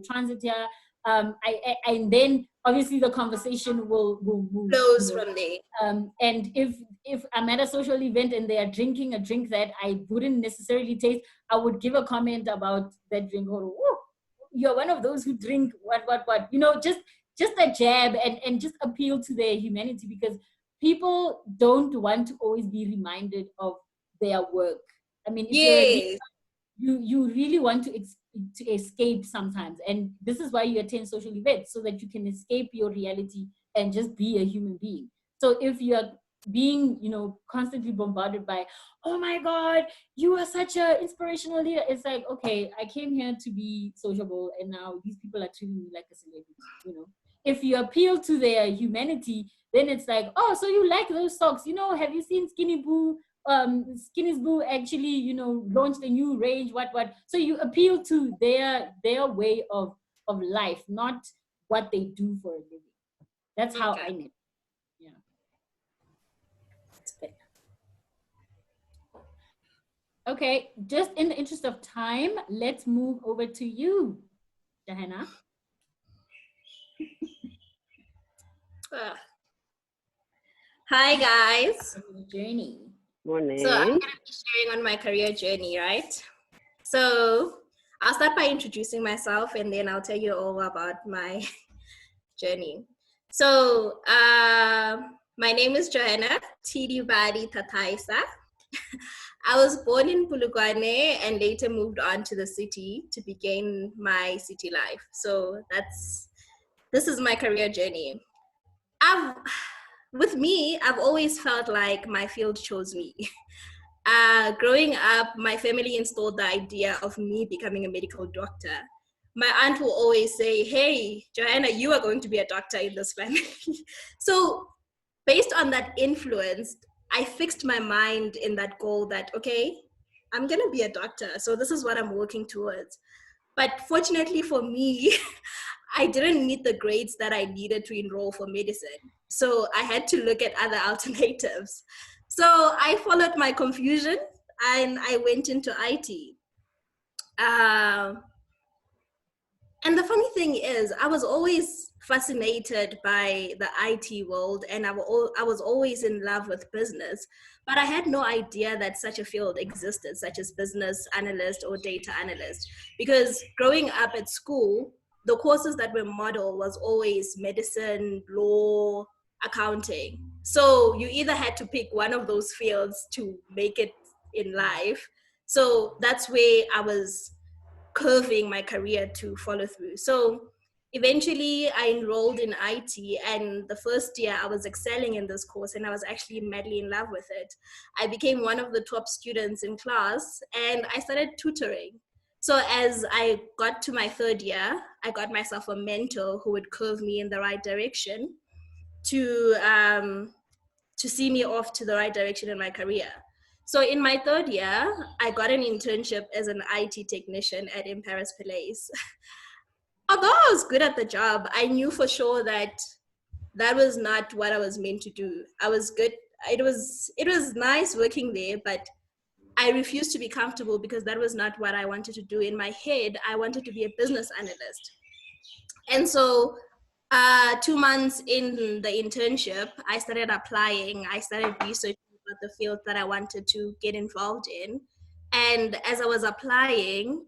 transit here? And then obviously the conversation will move. Flows from there. And if I'm at a social event and they are drinking a drink that I wouldn't necessarily taste, I would give a comment about that drink. Or, oh, you're one of those who drink what. You know, just a jab and just appeal to their humanity, because people don't want to always be reminded of their work. I mean, if you're a leader, you really want to escape sometimes, and this is why you attend social events, so that you can escape your reality and just be a human being. So if you're being, you know, constantly bombarded by, oh my God, you are such an inspirational leader, it's like, okay, I came here to be sociable, and now these people are treating me like a celebrity. You know, if you appeal to their humanity, then it's like, oh, so you like those socks, you know, have you seen Skinny Boo? Skinny's Boo actually, you know, launched a new range, what. So you appeal to their way of life, not what they do for a living. That's how I know. Yeah. That's good. Okay, just in the interest of time, let's move over to you, Johanna. Hi guys. Journey. Morning. So I'm going to be sharing on my career journey, right? So I'll start by introducing myself, and then I'll tell you all about my journey. So my name is Johanna Tidibadi Tataisa. I was born in Polokwane and later moved on to the city to begin my city life. So this is my career journey. With me, I've always felt like my field chose me. Growing up, my family installed the idea of me becoming a medical doctor. My aunt will always say, hey, Johanna, you are going to be a doctor in this family. So based on that influence, I fixed my mind in that goal that, okay, I'm going to be a doctor. So this is what I'm working towards. But fortunately for me, I didn't meet the grades that I needed to enroll for medicine. So I had to look at other alternatives. So I followed my confusion and I went into IT. And the funny thing is, I was always fascinated by the IT world, and I was always in love with business, but I had no idea that such a field existed, such as business analyst or data analyst. Because growing up at school, the courses that were modeled was always medicine, law, accounting. So you either had to pick one of those fields to make it in life. So that's where I was curving my career to follow through. So eventually I enrolled in IT, and the first year I was excelling in this course and I was actually madly in love with it. I became one of the top students in class and I started tutoring. So as I got to my third year, I got myself a mentor who would curve me in the right direction to see me off to the right direction in my career. So in my third year, I got an internship as an IT technician at Paris Place. Although I was good at the job, I knew for sure that that was not what I was meant to do. I was good. It was nice working there, but I refused to be comfortable because that was not what I wanted to do. In my head, I wanted to be a business analyst. And so 2 months in the internship, I started applying. I started researching about the field that I wanted to get involved in. And as I was applying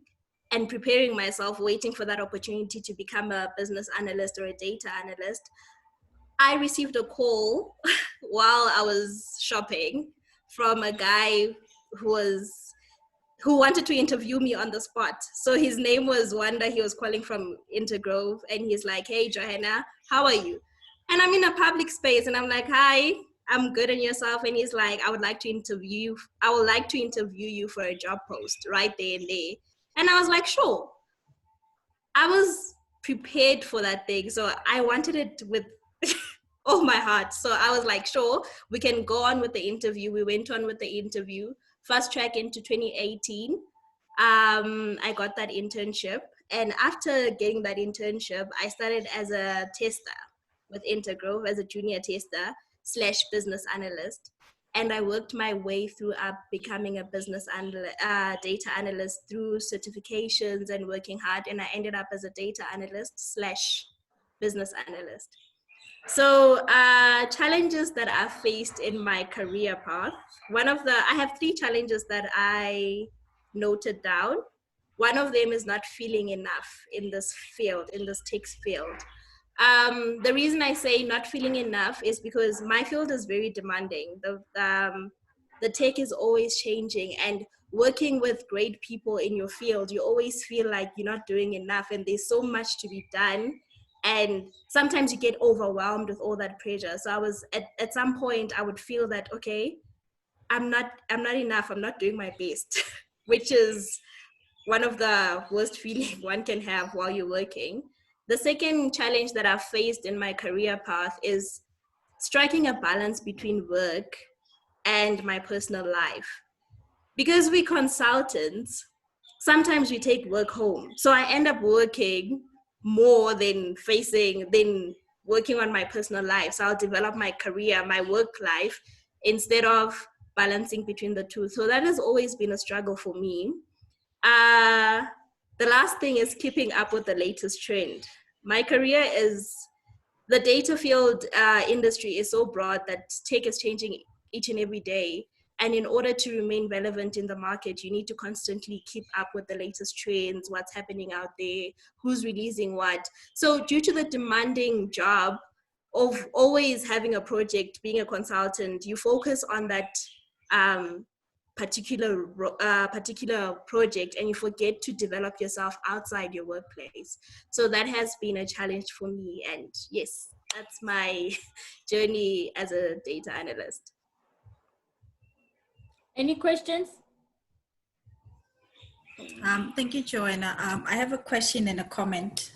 and preparing myself, waiting for that opportunity to become a business analyst or a data analyst, I received a call while I was shopping from a guy who wanted to interview me on the spot. So his name was Wanda. He was calling from Intergrove, and he's like, "Hey, Johanna, how are you?" And I'm in a public space and I'm like, "Hi, I'm good, and yourself?" And he's like, I would like to interview you for a job post right there and there. And I was like, sure. I was prepared for that thing. So I wanted it with all my heart. So I was like, sure, we can go on with the interview. We went on with the interview. Fast track into 2018. I got that internship. And after getting that internship, I started as a tester with Intergrove, as a junior tester / business analyst. And I worked my way through up becoming a business data analyst through certifications and working hard. And I ended up as a data analyst / business analyst. So challenges that I've faced in my career path. I have 3 challenges that I noted down. One of them is not feeling enough in this field, in this tech field. The reason I say not feeling enough is because my field is very demanding. The tech is always changing, and working with great people in your field, you always feel like you're not doing enough and there's so much to be done. And sometimes you get overwhelmed with all that pressure. So I was at some point I would feel that, okay, I'm not enough. I'm not doing my best, which is one of the worst feelings one can have while you're working. The second challenge that I've faced in my career path is striking a balance between work and my personal life. Because we consultants, sometimes we take work home. So I end up working more than working on my personal life. So I'll develop my career, my work life, instead of balancing between the two. So that has always been a struggle for me. The last thing is keeping up with the latest trend. My career is, the data field industry is so broad that tech is changing each and every day. And in order to remain relevant in the market, you need to constantly keep up with the latest trends, what's happening out there, who's releasing what. So due to the demanding job of always having a project, being a consultant, you focus on that particular project and you forget to develop yourself outside your workplace. So that has been a challenge for me. And yes, that's my journey as a data analyst. Any questions? Thank you, Joanna. I have a question and a comment.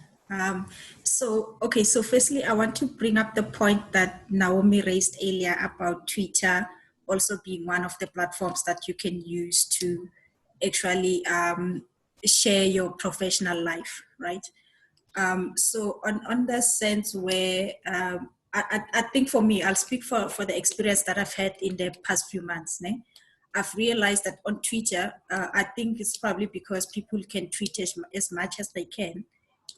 So firstly, I want to bring up the point that Naomi raised earlier about Twitter also being one of the platforms that you can use to actually share your professional life, right? So on the sense where I think for me, I'll speak for the experience that I've had in the past few months. I've realized that on Twitter, I think it's probably because people can tweet as much as they can.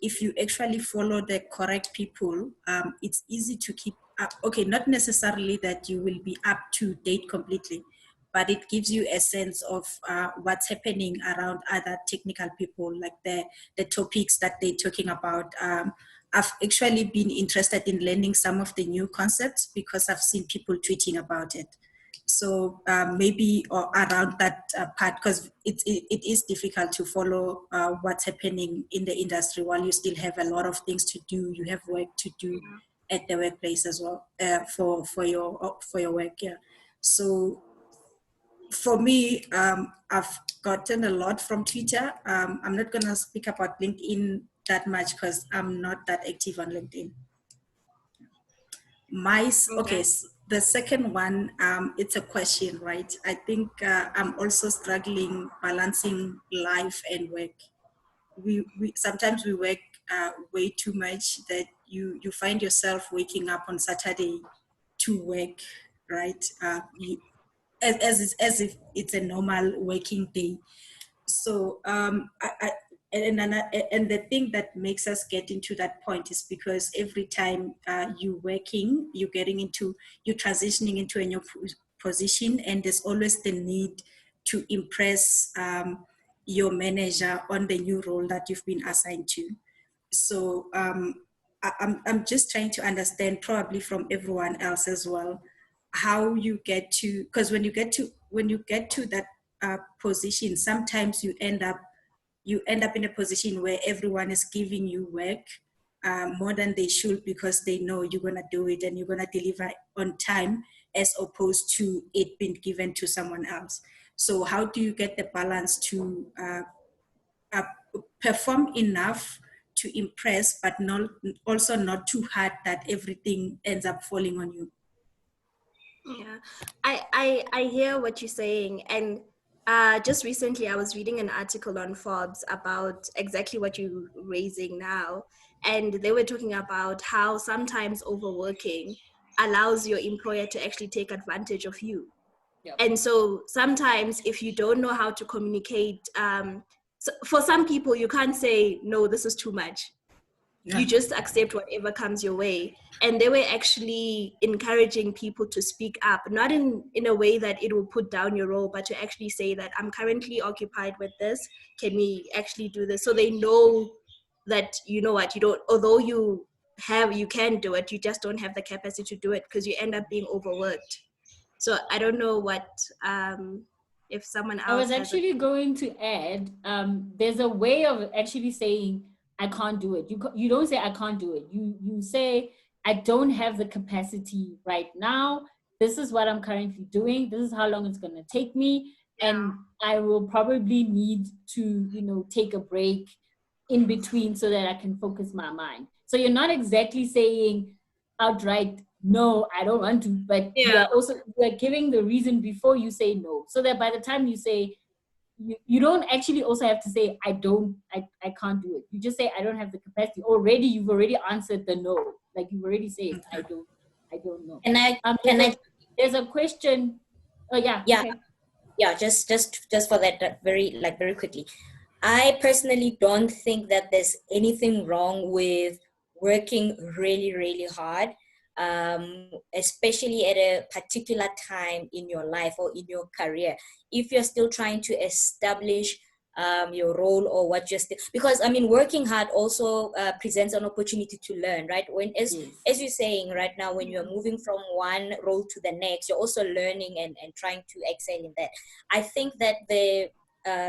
if you actually follow the correct people, it's easy to keep up. Okay, not necessarily that you will be up to date completely, but it gives you a sense of what's happening around other technical people, like the topics that they're talking about. I've actually been interested in learning some of the new concepts because I've seen people tweeting about it. So maybe or around that part, because it is difficult to follow what's happening in the industry while you still have a lot of things to do. You have work to do at the workplace as well for your work. Yeah. So for me, I've gotten a lot from Twitter. I'm not gonna speak about LinkedIn that much because I'm not that active on LinkedIn. Okay, so the second one, it's a question, right? I think I'm also struggling balancing life and work. We sometimes we work way too much that you find yourself waking up on Saturday to work, right? As if it's a normal working day. So and the thing that makes us get into that point is because every time you're working, you're transitioning into a new position, and there's always the need to impress your manager on the new role that you've been assigned to. So I'm just trying to understand, probably from everyone else as well, how you get to, because when you get to that position, sometimes you end up in a position where everyone is giving you work more than they should, because they know you're gonna do it and you're gonna deliver on time, as opposed to it being given to someone else. So how do you get the balance to perform enough to impress, but also not too hard that everything ends up falling on you? Yeah, I hear what you're saying. And just recently I was reading an article on Forbes about exactly what you're raising now. And they were talking about how sometimes overworking allows your employer to actually take advantage of you. Yep. And so sometimes if you don't know how to communicate, so for some people, you can't say, no, this is too much. You just accept whatever comes your way. And they were actually encouraging people to speak up, not in a way that it will put down your role, but to actually say that I'm currently occupied with this. Can we actually do this? So they know that, you know what, you don't, although you can do it, you just don't have the capacity to do it because you end up being overworked. So I don't know what, if someone else I was actually going to add, there's a way of actually saying, I can't do it. You don't say I can't do it. You say, I don't have the capacity right now. This is what I'm currently doing. This is how long it's going to take me. Yeah. And I will probably need to, take a break in between so that I can focus my mind. So you're not exactly saying outright, no, I don't want to, but you're giving the reason before you say no. So that by the time you say, you don't actually also have to say, I can't do it. You just say, I don't have the capacity. Already, you've already answered the no. Like you've already said, I don't know. There's a question. Oh yeah. Yeah. Okay. Yeah, just for that, very quickly. I personally don't think that there's anything wrong with working really, really hard, especially at a particular time in your life or in your career. If you're still trying to establish your role or what you're still, because working hard also presents an opportunity to learn, right? As you're saying right now, when you're moving from one role to the next, you're also learning and trying to excel in that. I think that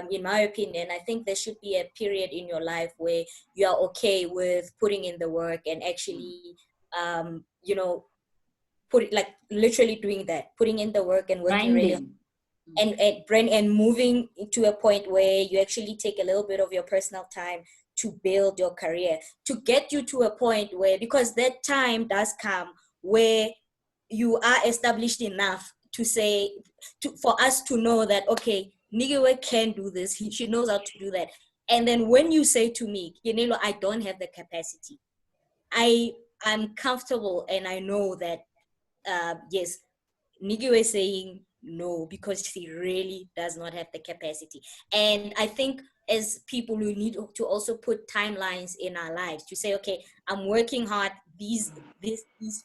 in my opinion, I think there should be a period in your life where you are okay with putting in the work and actually, literally doing that, putting in the work and working really hard. And moving to a point where you actually take a little bit of your personal time to build your career, to get you to a point where, because that time does come where you are established enough to say, for us to know that, okay, Nigiwe can do this, she knows how to do that. And then when you say to me, Yenelo, I don't have the capacity, I'm comfortable and I know that, yes, Nigiwe saying, no, because she really does not have the capacity. And I think as people, we need to also put timelines in our lives to say, okay, I'm working hard these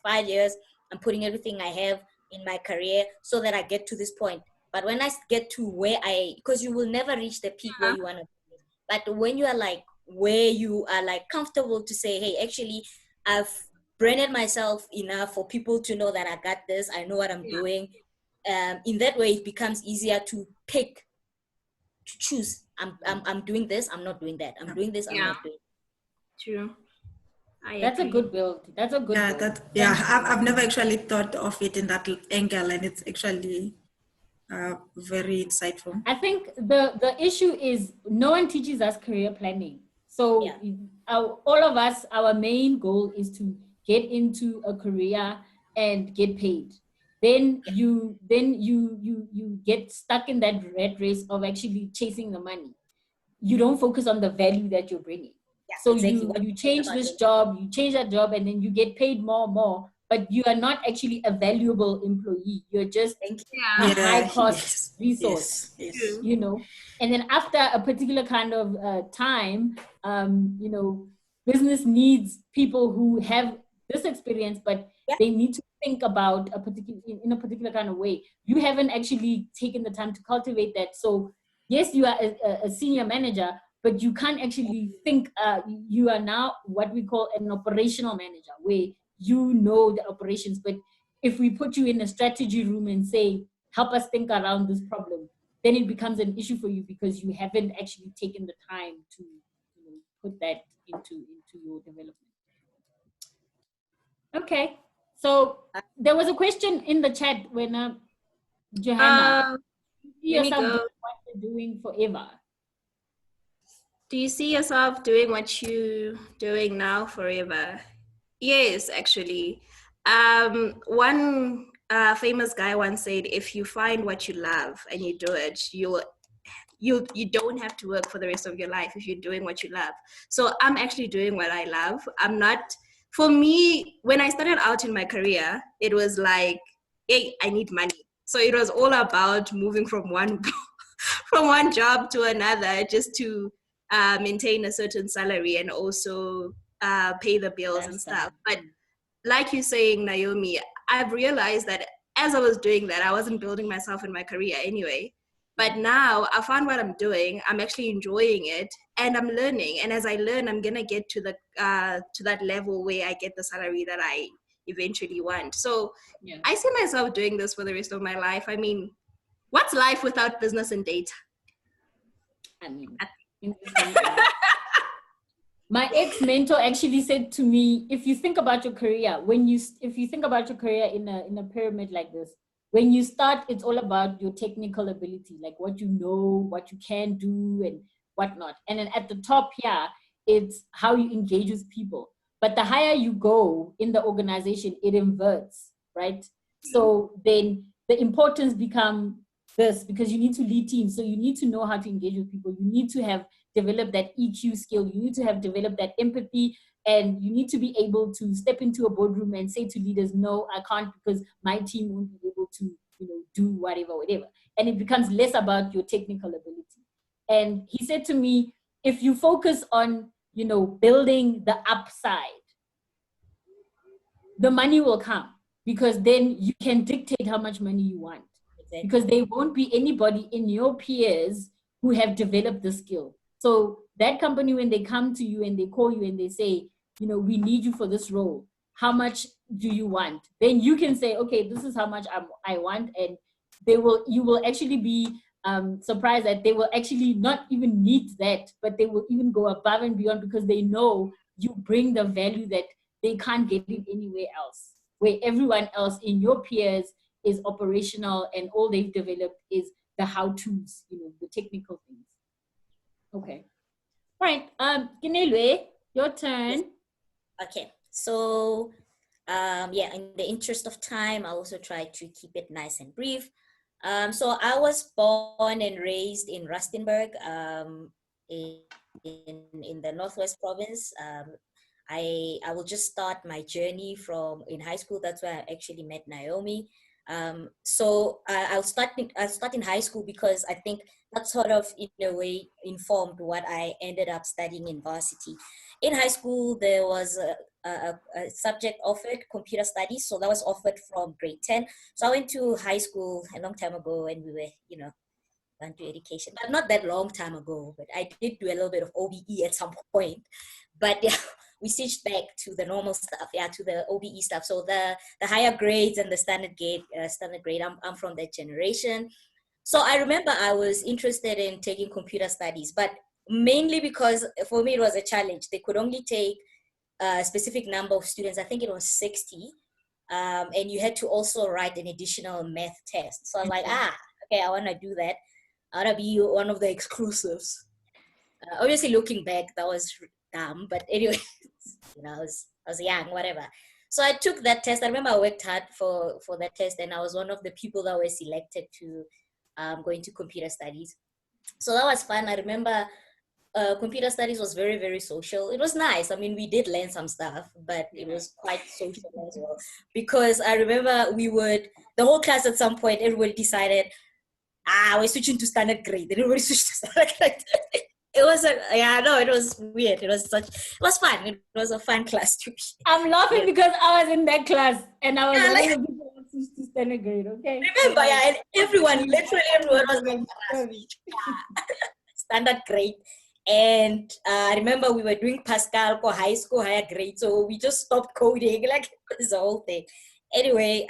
5 years, I'm putting everything I have in my career so that I get to this point. But when I get to because you will never reach the peak where you want to be. But when you are like where you are like comfortable to say, hey, actually, I've branded myself enough for people to know that I got this, I know what I'm doing. In that way, it becomes easier to choose. I'm doing this, I'm not doing that. I'm doing this, I'm not doing. True. That's a good build. That's a good build. I've never actually thought of it in that angle, and it's actually very insightful. I think the issue is no one teaches us career planning. So all of us, our main goal is to get into a career and get paid. Then you get stuck in that rat race of actually chasing the money. You don't focus on the value that you're bringing. So you change this job, you change that job, and then you get paid more, but you are not actually a valuable employee. You're just a high cost resource, you know. And then after a particular kind of time, you know, business needs people who have this experience, but they need to think about in a particular kind of way. You haven't actually taken the time to cultivate that. So yes, you are a senior manager, but you can't actually think. You are now what we call an operational manager, where you know the operations. But if we put you in a strategy room and say, help us think around this problem, then it becomes an issue for you because you haven't actually taken the time to put that into your development. Okay, so there was a question in the chat when Johanna, do you see yourself doing what you're doing forever? Do you see yourself doing what you're doing now forever? Yes, actually. One famous guy once said, if you find what you love and you do it, you don't have to work for the rest of your life if you're doing what you love. So I'm actually doing what I love. For me, when I started out in my career, it was like, hey, I need money. So it was all about moving from one job to another just to maintain a certain salary and also pay the bills and stuff. But like you're saying, Naomi, I've realized that as I was doing that, I wasn't building myself in my career anyway. But now I found what I'm doing. I'm actually enjoying it and I'm learning. And as I learn, I'm going to get to that level where I get the salary that I eventually want. So I see myself doing this for the rest of my life. I mean, what's life without business and data? I mean, my ex-mentor actually said to me, if you think about your career, if you think about your career in a pyramid like this, when you start, it's all about your technical ability, like what you know, what you can do and whatnot. And then at the top here, it's how you engage with people. But the higher you go in the organization, it inverts, right? So then the importance become this, because you need to lead teams. So you need to know how to engage with people. You need to have developed that EQ skill. You need to have developed that empathy, and you need to be able to step into a boardroom and say to leaders, no, I can't because my team won't be able to, do whatever. And it becomes less about your technical ability. And he said to me, if you focus on, building the upside, the money will come, because then you can dictate how much money you want. Because there won't be anybody in your peers who have developed the skill. So that company, when they come to you and they call you and they say, we need you for this role, how much do you want? Then you can say, okay, this is how much I want. And you will actually be surprised that they will actually not even meet that, but they will even go above and beyond, because they know you bring the value that they can't get it anywhere else, where everyone else in your peers is operational and all they've developed is the how-tos, the technical things. Okay. All right. Kinelwe, your turn. Okay. So, in the interest of time, I'll also try to keep it nice and brief. So I was born and raised in Rustenburg, in the Northwest Province. I will just start my journey from in high school. That's where I actually met Naomi. I'll start in high school because I think that sort of in a way informed what I ended up studying in varsity. In high school, there was a subject offered, computer studies. So that was offered from grade 10. So I went to high school a long time ago and we were, went to education, but not that long time ago, but I did do a little bit of OBE at some point. But yeah, we switched back to the normal stuff, to the OBE stuff. So the higher grades and the standard grade, I'm from that generation. So I remember I was interested in taking computer studies, but mainly because for me it was a challenge. They could only take a specific number of students. I think it was 60. And you had to also write an additional math test. So I was like, okay, I want to do that. I want to be one of the exclusives. Obviously, looking back, that was dumb. But anyway, I was young, whatever. So I took that test. I remember I worked hard for that test, and I was one of the people that were selected to go into computer studies. So that was fun. I remember computer studies was very, very social. It was nice. I mean, we did learn some stuff, but it was quite social as well. Because I remember the whole class at some point, everybody decided, we're switching to standard grade. Then everybody switched to standard grade. It was it was weird. It was fun. It was a fun class to be. I'm laughing because I was in that class and I was one of the people who switched to standard grade, okay? Remember, and literally everyone was like, standard grade. And I remember we were doing Pascal for high school, higher grade. So we just stopped coding, like it's the whole thing. Anyway,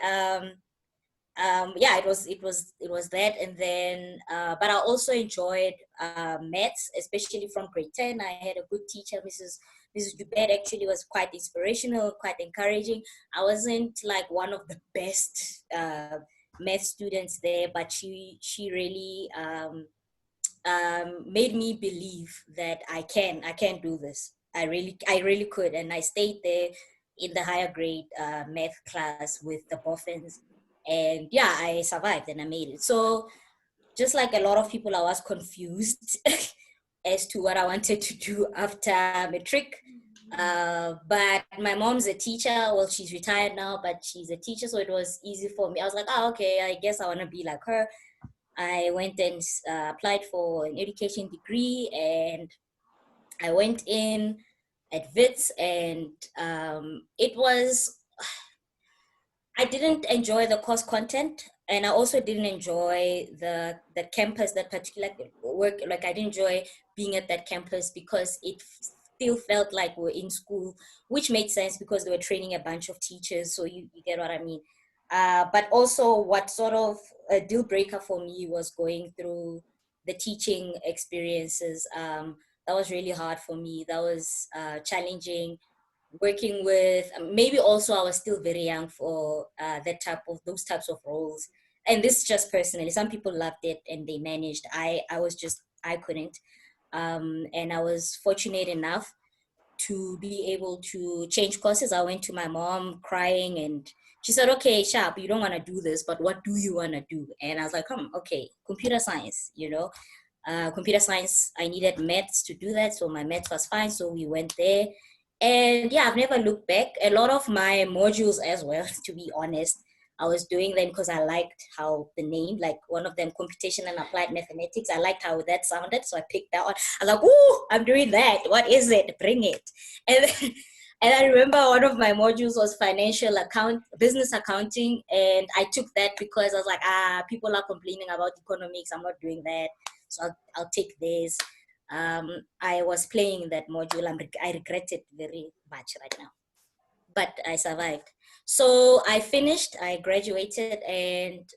it was that. And then, but I also enjoyed maths, especially from grade 10. I had a good teacher, Mrs. Dubed, actually was quite inspirational, quite encouraging. I wasn't like one of the best math students there, but she really made me believe that I can do this. I really could. And I stayed there in the higher grade math class with the boffins. And yeah, I survived and I made it. So just like a lot of people, I was confused as to what I wanted to do after matric. But my mom's a teacher. Well, she's retired now, but she's a teacher. So it was easy for me. I was like, okay, I guess I want to be like her. I went and applied for an education degree, and I went in at WITS, and I didn't enjoy the course content, and I also didn't enjoy the campus, that particular work. Like I didn't enjoy being at that campus because it still felt like we're in school, which made sense because they were training a bunch of teachers. So you get what I mean. But also what sort of a deal breaker for me was going through the teaching experiences. That was really hard for me. That was challenging. Working with, maybe also I was still very young for those types of roles. And this just personally, some people loved it and they managed. I couldn't. And I was fortunate enough to be able to change courses. I went to my mom crying and she said, okay, Sharp, you don't want to do this, but what do you want to do? And I was like, okay, computer science, computer science, I needed maths to do that. So my maths was fine. So we went there. And yeah, I've never looked back. A lot of my modules as well, to be honest, I was doing them because I liked how the name, like one of them, computation and applied mathematics, I liked how that sounded. So I picked that one. I was like, ooh, I'm doing that. What is it? Bring it. And I remember one of my modules was business accounting. And I took that because I was like, people are complaining about economics. I'm not doing that. So I'll take this. I was playing that module and I regret it very much right now. But I survived. So I finished, I graduated, and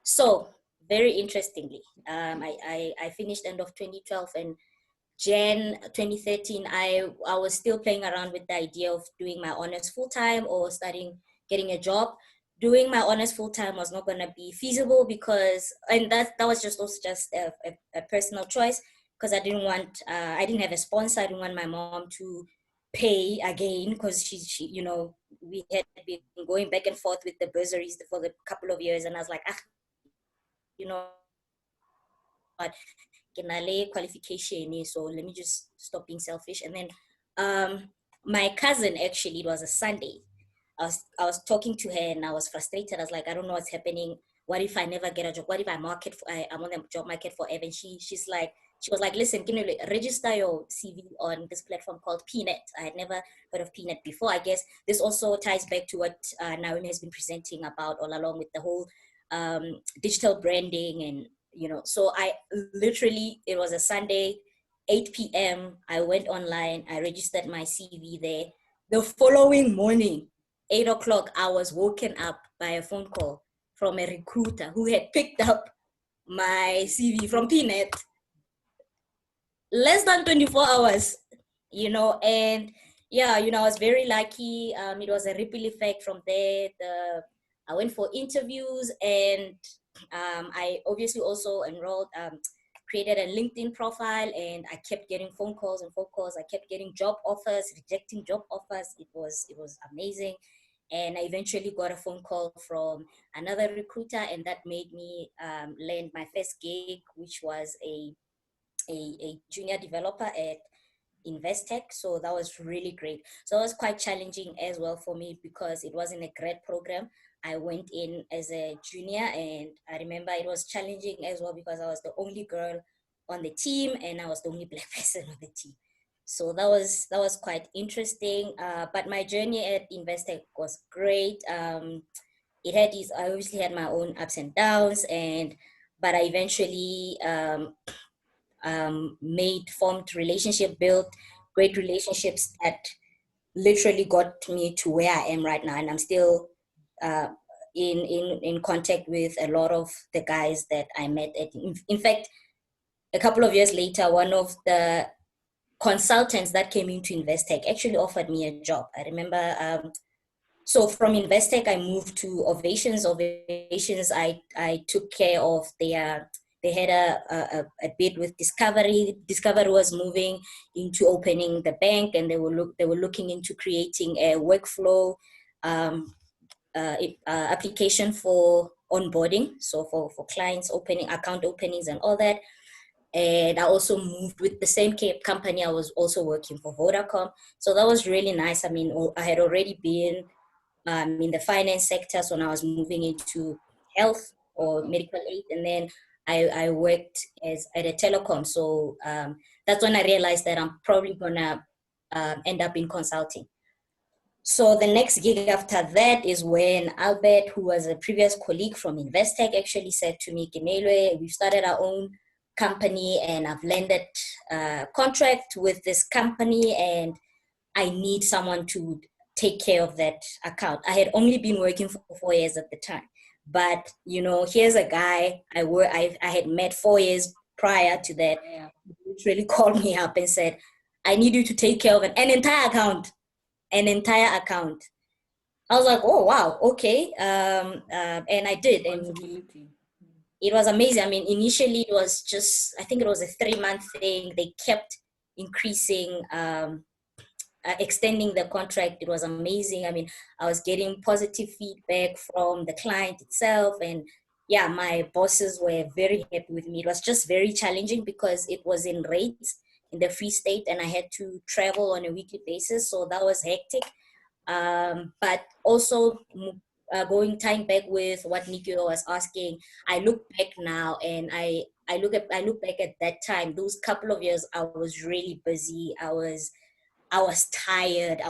so very interestingly, I finished end of 2012, and Jan 2013, I was still playing around with the idea of doing my honors full-time or getting a job. Doing my honors full-time was not going to be feasible because, and that was just a personal choice, because I didn't have a sponsor. I didn't want my mom to pay again because she we had been going back and forth with the bursaries for the couple of years, and I was like, but qualification, so let me just stop being selfish. And then my cousin, actually, it was a Sunday, I was talking to her and I was frustrated. I was like, I don't know what's happening. What if I never get a job? What if I'm on the job market forever? And she was like, listen, can you register your CV on this platform called Pnet? I had never heard of Pnet before. I guess this also ties back to what Naomi has been presenting about all along with the whole digital branding. And, you know, so I literally, it was a Sunday, 8 p.m. I went online, I registered my CV there. The following morning, 8 o'clock, I was woken up by a phone call from a recruiter who had picked up my CV from Pnet. Less than 24 hours, you know, and yeah, you know, I was very lucky. It was a ripple effect from there. I went for interviews, and I obviously also enrolled, created a LinkedIn profile, and I kept getting phone calls and phone calls. I kept getting job offers, rejecting job offers. It was amazing. And I eventually got a phone call from another recruiter, and that made me land my first gig, which was a junior developer at Investec. So that was really great. So it was quite challenging as well for me because it wasn't a grad program. I went in as a junior, and I remember it was challenging as well because I was the only girl on the team and I was the only Black person on the team. So that was quite interesting. But my journey at Investec was great. It had these, I obviously had my own ups and downs, but I eventually formed relationship, built great relationships that literally got me to where I am right now. And I'm still in contact with a lot of the guys that I met at, in fact, a couple of years later, one of the consultants that came into Investec actually offered me a job. I remember, so from Investec, I moved to Ovations. Ovations, I took care of they had a bid with Discovery. Discovery was moving into opening the bank, and they were looking into creating a workflow application for onboarding. So for clients opening account openings and all that. And I also moved with the same company. I was also working for Vodacom. So that was really nice. I mean, I had already been in the finance sector. So now I was moving into health or medical aid. And then I worked at a telecom. So that's when I realized that I'm probably gonna end up in consulting. So the next gig after that is when Albert, who was a previous colleague from Investec, actually said to me, Kemelwe, we've started our own company and I've landed a contract with this company and I need someone to take care of that account. I had only been working for 4 years at the time, but you know, here's a guy I had met 4 years prior to that. He literally called me up and said, I need you to take care of an entire account. I was like, oh wow, okay, and I did, and it was amazing. I mean, initially it was just, I think it was a 3-month thing. They kept increasing, extending the contract. It was amazing. I mean, I was getting positive feedback from the client itself, and yeah, my bosses were very happy with me. It was just very challenging because it was in rates in the Free State, and I had to travel on a weekly basis, so that was hectic. But also tying back with what Nikio was asking, I look back now and I look back at that time, those couple of years, I was really busy. I was tired.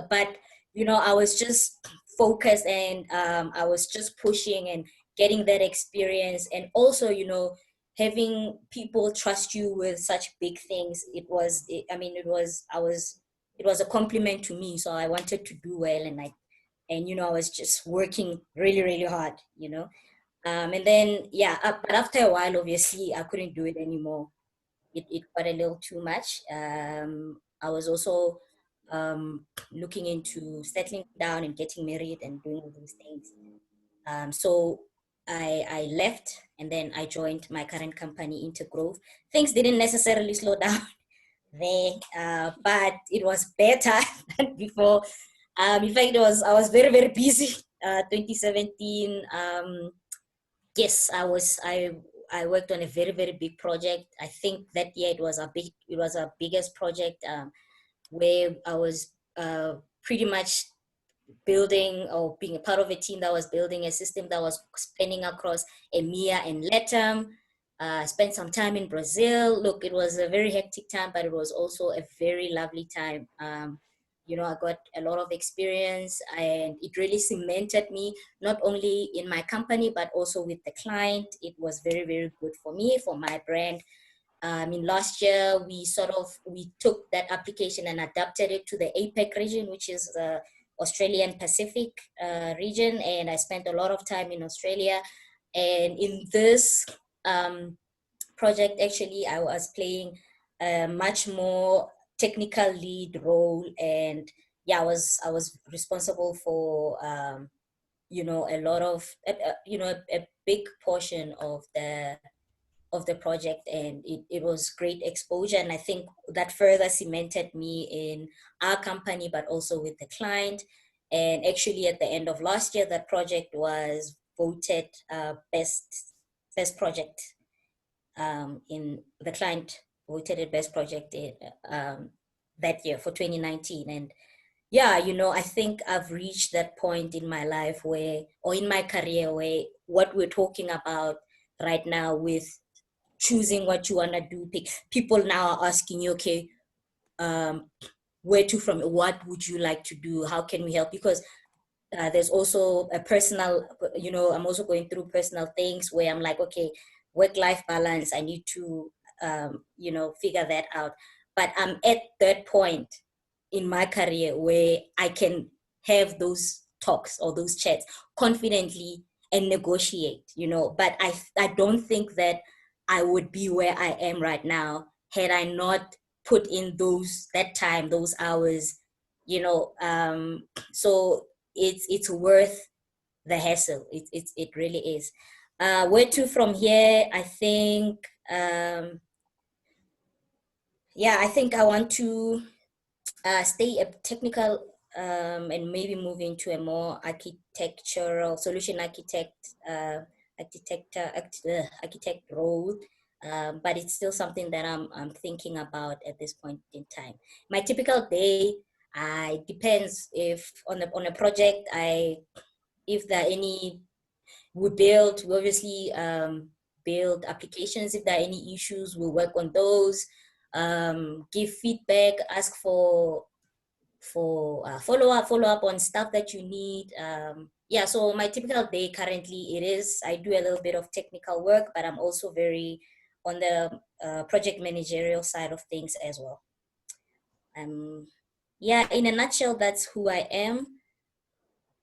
But you know, I was just focused, and I was just pushing and getting that experience. And also, you know, having people trust you with such big things, it was a compliment to me. So I wanted to do well, and you know, I was just working really, really hard, you know. And then, yeah, but after a while, obviously, I couldn't do it anymore. It got a little too much. I was also looking into settling down and getting married and doing all those things. So I left, and then I joined my current company, Intergrowth. Things didn't necessarily slow down there, but it was better than before. In fact, I was very, very busy. 2017. Yes, I worked on a very, very big project. I think that year it was our biggest project, where I was pretty much building or being a part of a team that was building a system that was spanning across EMEA and LATAM. Spent some time in Brazil. Look, it was a very hectic time, but it was also a very lovely time. You know, I got a lot of experience, and it really cemented me, not only in my company, but also with the client. It was very, very good for me, for my brand. Last year, we took that application and adapted it to the APEC region, which is the Australian Pacific region. And I spent a lot of time in Australia. And in this project, actually, I was playing a much more technical lead role. And yeah, I was responsible for, a lot of, a big portion of the project, and it was great exposure. And I think that further cemented me in our company, but also with the client. And actually at the end of last year, that project was voted best project in the client voted it best project that year for 2019. And yeah, I think I've reached that point in my life or in my career, where what we're talking about right now with choosing what you want to do, people now are asking you, okay, where to from, what would you like to do, how can we help? Because there's also a personal, I'm also going through personal things where I'm like, okay, work-life balance, I need to figure that out. But I'm at that point in my career where I can have those talks or those chats confidently and negotiate, but I don't think that I would be where I am right now had I not put in that time, those hours, so it's worth the hassle. It really is. Where to from here? I think, I think I want to stay a technical and maybe move into a more architectural solution architect role. But it's still something that I'm thinking about at this point in time. My typical day, depends if on a project, if there are any, we obviously build applications. If there are any issues, we'll work on those, give feedback, ask for follow up on stuff that you need. So my typical day currently, I do a little bit of technical work, but I'm also very on the project managerial side of things as well. In a nutshell, that's who I am.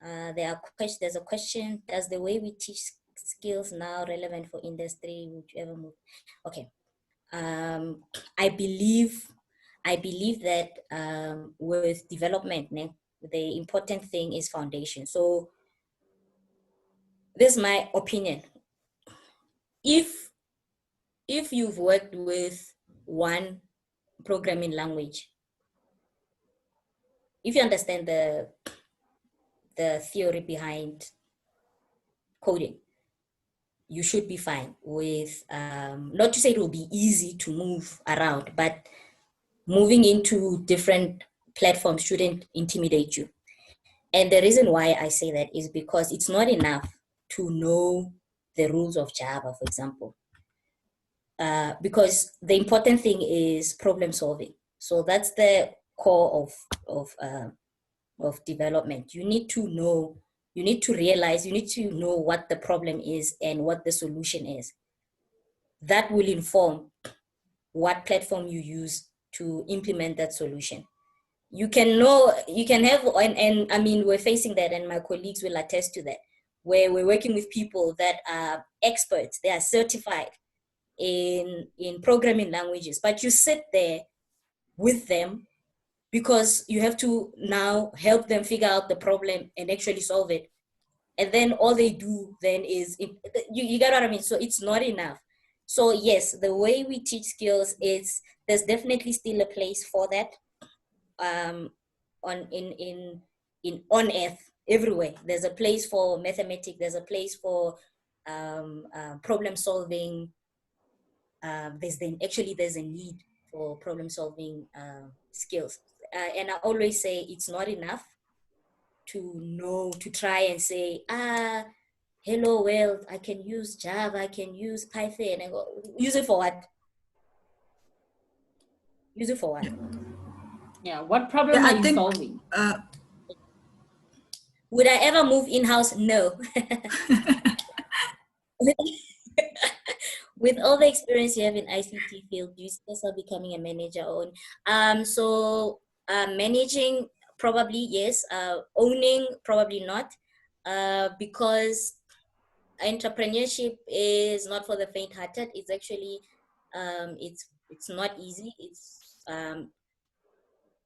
There's a question: does the way we teach skills now relevant for industry? Would you ever move? Okay. I believe that with development, the important thing is foundation. So this is my opinion. If you've worked with one programming language, if you understand the theory behind coding, you should be fine with, not to say it will be easy to move around, but moving into different platforms shouldn't intimidate you. And the reason why I say that is because it's not enough to know the rules of Java, for example, because the important thing is problem solving. So that's the core of development. You need to know, you need to realize, you need to know what the problem is and what the solution is. That will inform what platform you use to implement that solution. You can have, and I mean, we're facing that, and my colleagues will attest to that, where we're working with people that are experts, they are certified in programming languages, but you sit there with them because you have to now help them figure out the problem and actually solve it. And then all they do then is, you get what I mean? So it's not enough. So yes, the way we teach skills there's definitely still a place for that. On earth, everywhere, there's a place for mathematics, there's a place for problem solving. There's a need for problem solving skills, and I always say it's not enough to try and say, hello world, I can use Java, I can use Python. And go, use it for what? Use it for what? Yeah, what problem Yeah, are I you think solving? Would I ever move in-house? No. With all the experience you have in ICT field, do you see yourself becoming a manager on? Managing, probably yes. Owning, probably not. Because entrepreneurship is not for the faint-hearted. It's actually, it's not easy.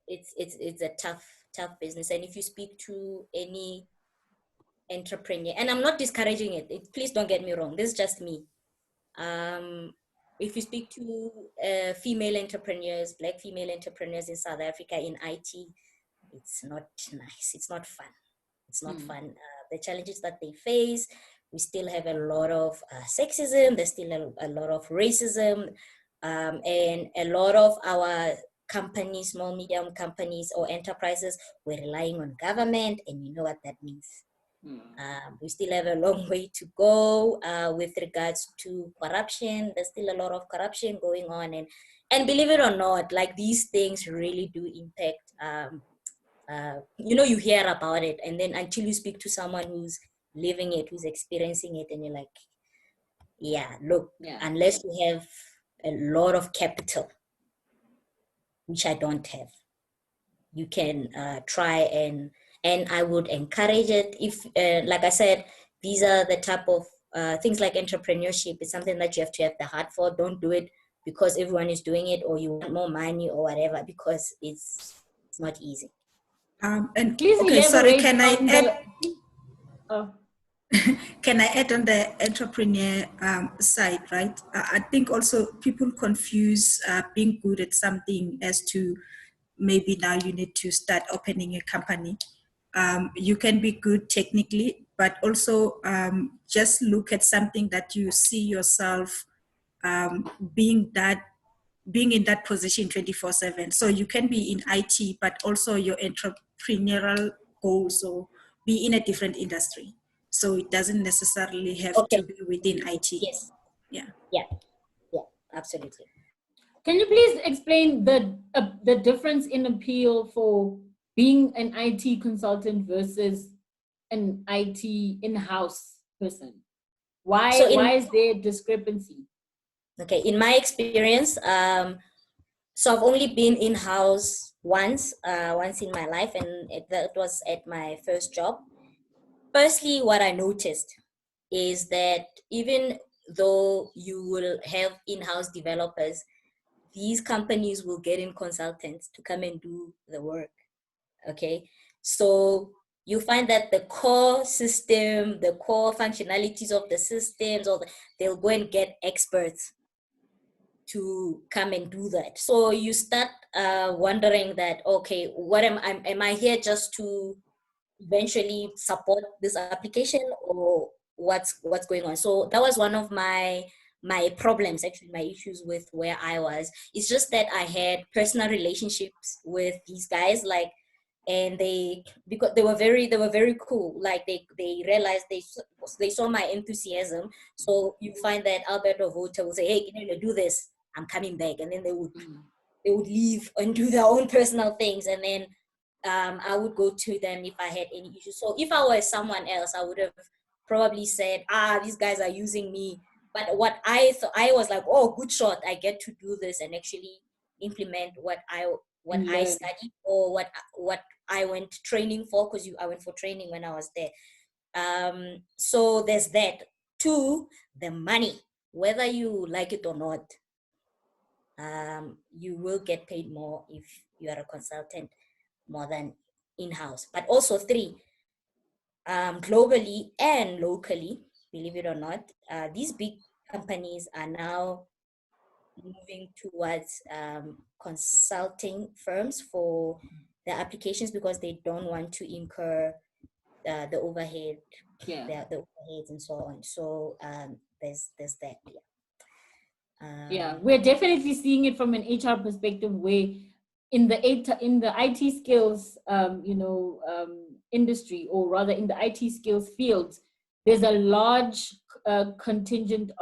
It's a tough business. And if you speak to any entrepreneur, and I'm not discouraging it, please don't get me wrong, this is just me. If you speak to female entrepreneurs, Black female entrepreneurs in South Africa in IT, it's not nice, it's not fun. It's not fun. The challenges that they face, we still have a lot of sexism, there's still a lot of racism, and a lot of our companies, small, medium companies or enterprises, we're relying on government, and you know what that means. We still have a long way to go with regards to corruption. There's still a lot of corruption going on, and believe it or not, like these things really do impact. You hear about it, and then until you speak to someone who's living it, who's experiencing it, and you're like, yeah, look, unless you have a lot of capital, which I don't have, you can try and I would encourage it. If, like I said, these are the type of things like entrepreneurship. It's something that you have to have the heart for. Don't do it because everyone is doing it or you want more money or whatever, because it's not easy. And Please okay, sorry, can I add? Can I add on the entrepreneur side, right? I think also people confuse being good at something as to maybe now you need to start opening a company. You can be good technically, but also just look at something that you see yourself being in that position 24/7. So you can be in IT, but also your entrepreneurial goals or be in a different industry. So it doesn't necessarily have to be within IT. Yes. Yeah. Yeah. Yeah. Absolutely. Can you please explain the difference in appeal for being an IT consultant versus an IT in-house person? Why is there discrepancy? Okay, in my experience, so I've only been in-house once in my life, and that was at my first job. Firstly, what I noticed is that even though you will have in-house developers, these companies will get in consultants to come and do the work. Okay, so you find that the core system, the core functionalities of the systems, they'll go and get experts to come and do that. So you start wondering that, okay, what am I here just to eventually support this application, or what's going on? So that was one of my problems, actually, my issues with where I was. It's just that I had personal relationships with these guys, and because they were very cool. Like they realized they saw my enthusiasm. So you find that Alberto Vota will say, hey, can you do this? I'm coming back. And then they would leave and do their own personal things. And then I would go to them if I had any issues. So if I was someone else, I would have probably said, these guys are using me. But what I thought, I was like, oh, good shot. I get to do this and actually implement what I studied, or what I went training for, because I went for training when I was there. So there's that. 2, the money, whether you like it or not, you will get paid more if you are a consultant, more than in-house. But also 3, globally and locally, believe it or not, these big companies are now moving towards consulting firms for their applications, because they don't want to incur the overhead, the overheads and so on. So there's that. We're definitely seeing it from an HR perspective, where in the IT skills, industry, or rather in the IT skills fields, there's a large contingent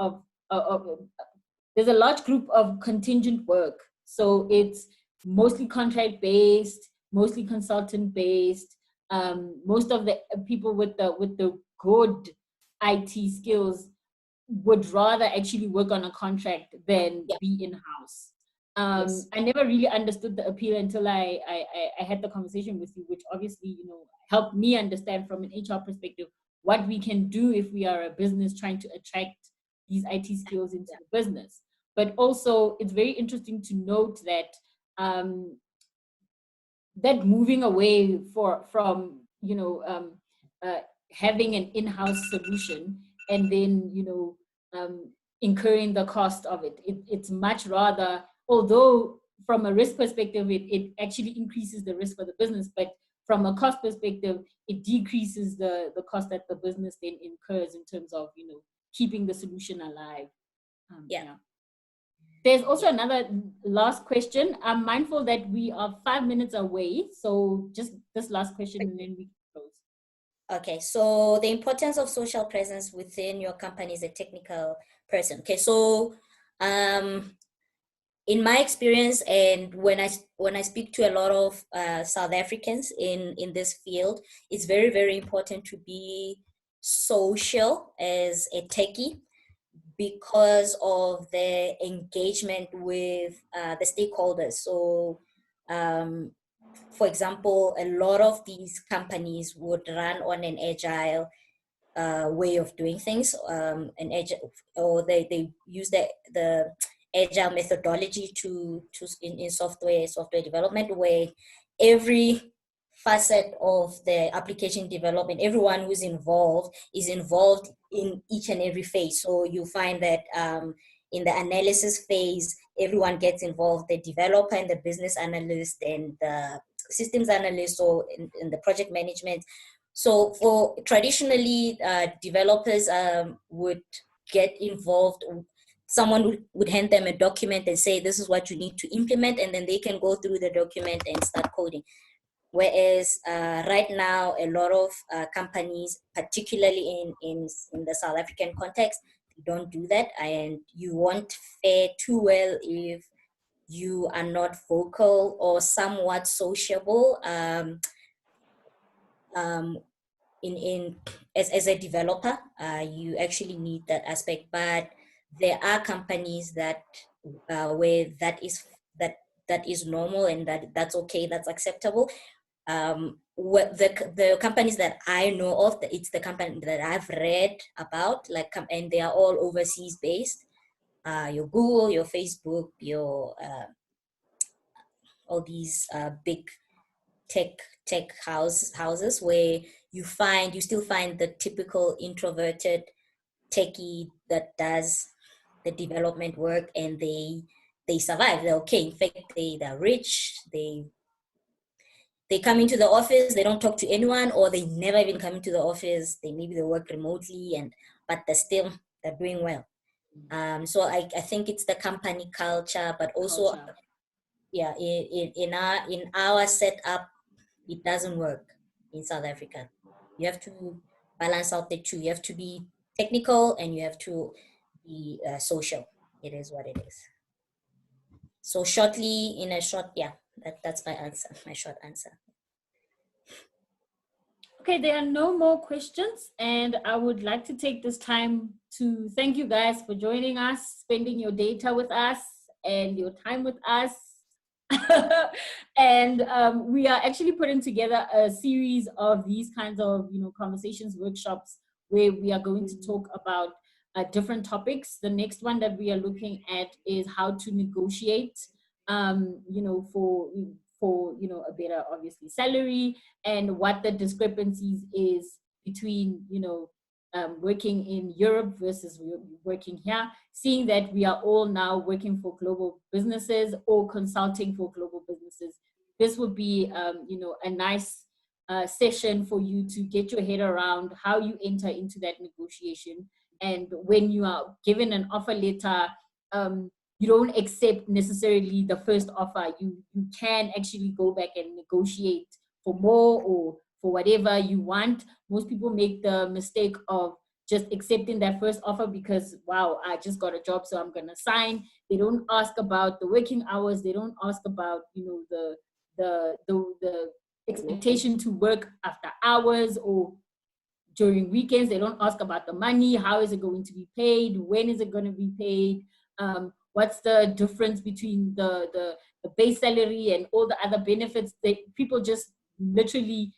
there's a large group of contingent work. So it's mostly contract based, mostly consultant based. Most of the people with the good IT skills would rather actually work on a contract than be in-house. I never really understood the appeal until I had the conversation with you, which obviously, helped me understand from an HR perspective what we can do if we are a business trying to attract these IT skills into the business. But also, it's very interesting to note that that moving away from having an in-house solution and then incurring the cost of it. It's much rather, although from a risk perspective, it actually increases the risk for the business, but from a cost perspective, it decreases the cost that the business then incurs in terms of, keeping the solution alive. There's also another last question. I'm mindful that we are 5 minutes away. So just this last question and then we can close. Okay, so the importance of social presence within your company as a technical person. Okay, so in my experience, and when I speak to a lot of South Africans in this field, it's very, very important to be social as a techie because of the engagement with the stakeholders. So, for example, a lot of these companies would run on an agile way of doing things, or they use the agile methodology in software development, where every facet of the application development, everyone who's involved is involved in each and every phase. So you find that in the analysis phase, everyone gets involved, the developer and the business analyst and the systems analyst, or in the project management. So for traditionally, developers would get involved. Someone would hand them a document and say, this is what you need to implement, and then they can go through the document and start coding. Whereas right now, a lot of companies, particularly in the South African context, don't do that, and you won't fare too well if you are not vocal or somewhat sociable as a developer. You actually need that aspect, but there are companies that where that is normal, and that's okay, that's acceptable. What the companies that I know of, it's the company that I've read about, and they are all overseas based. Your Google, your Facebook, your all these big tech houses where you still find the typical introverted techie that does the development work, and they survive. They're okay. In fact, they're rich. They come into the office, they don't talk to anyone, or they never even come into the office. Maybe they work remotely, but they're doing well. So I think it's the company culture, but also in our setup, it doesn't work in South Africa. You have to balance out the two. You have to be technical and you have to be social. It is what it is. So that's my answer, my short answer. Okay, there are no more questions, and I would like to take this time to thank you guys for joining us, spending your data with us and your time with us. And we are actually putting together a series of these kinds of conversations, workshops, where we are going to talk about different topics. The next one that we are looking at is how to negotiate for a better, obviously, salary, and what the discrepancies is between working in Europe versus working here, seeing that we are all now working for global businesses or consulting for global businesses. This would be a nice session for you to get your head around how you enter into that negotiation, and when you are given an offer letter, you don't accept necessarily the first offer. You can actually go back and negotiate for more or for whatever you want. Most people make the mistake of just accepting that first offer because, wow, I just got a job, so I'm gonna sign. They don't ask about the working hours. They don't ask about, you know, the expectation to work after hours or during weekends. They don't ask about the money. How is it going to be paid? When is it going to be paid? What's the difference between the base salary and all the other benefits? People just literally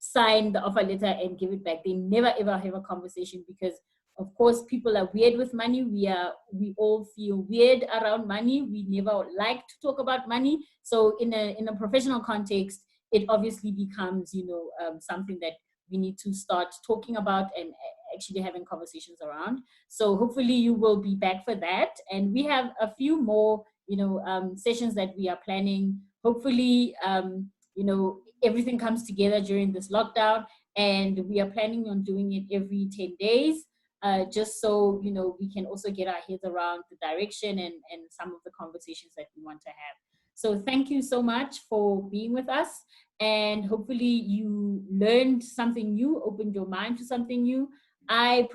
sign the offer letter and give it back. They never ever have a conversation because, of course, people are weird with money. We all feel weird around money. We never like to talk about money. So in a professional context, it obviously becomes, you know, something that we need to start talking about and actually having conversations around. So hopefully you will be back for that. And we have a few more, you know, sessions that we are planning. Hopefully, you know, everything comes together during this lockdown, and we are planning on doing it every 10 days. Just so, you know, we can also get our heads around the direction and some of the conversations that we want to have. So thank you so much for being with us. And hopefully you learned something new, opened your mind to something new. I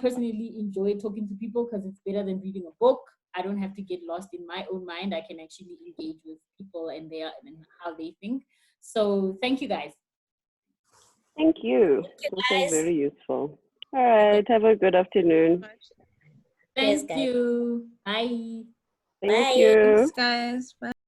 personally enjoy talking to people because it's better than reading a book. I don't have to get lost in my own mind. I can actually engage with people and how they think. So thank you, guys. Thank you. This was very useful. All right. Have a good afternoon. Thank you. Bye. Thank you. Thanks, guys. Bye.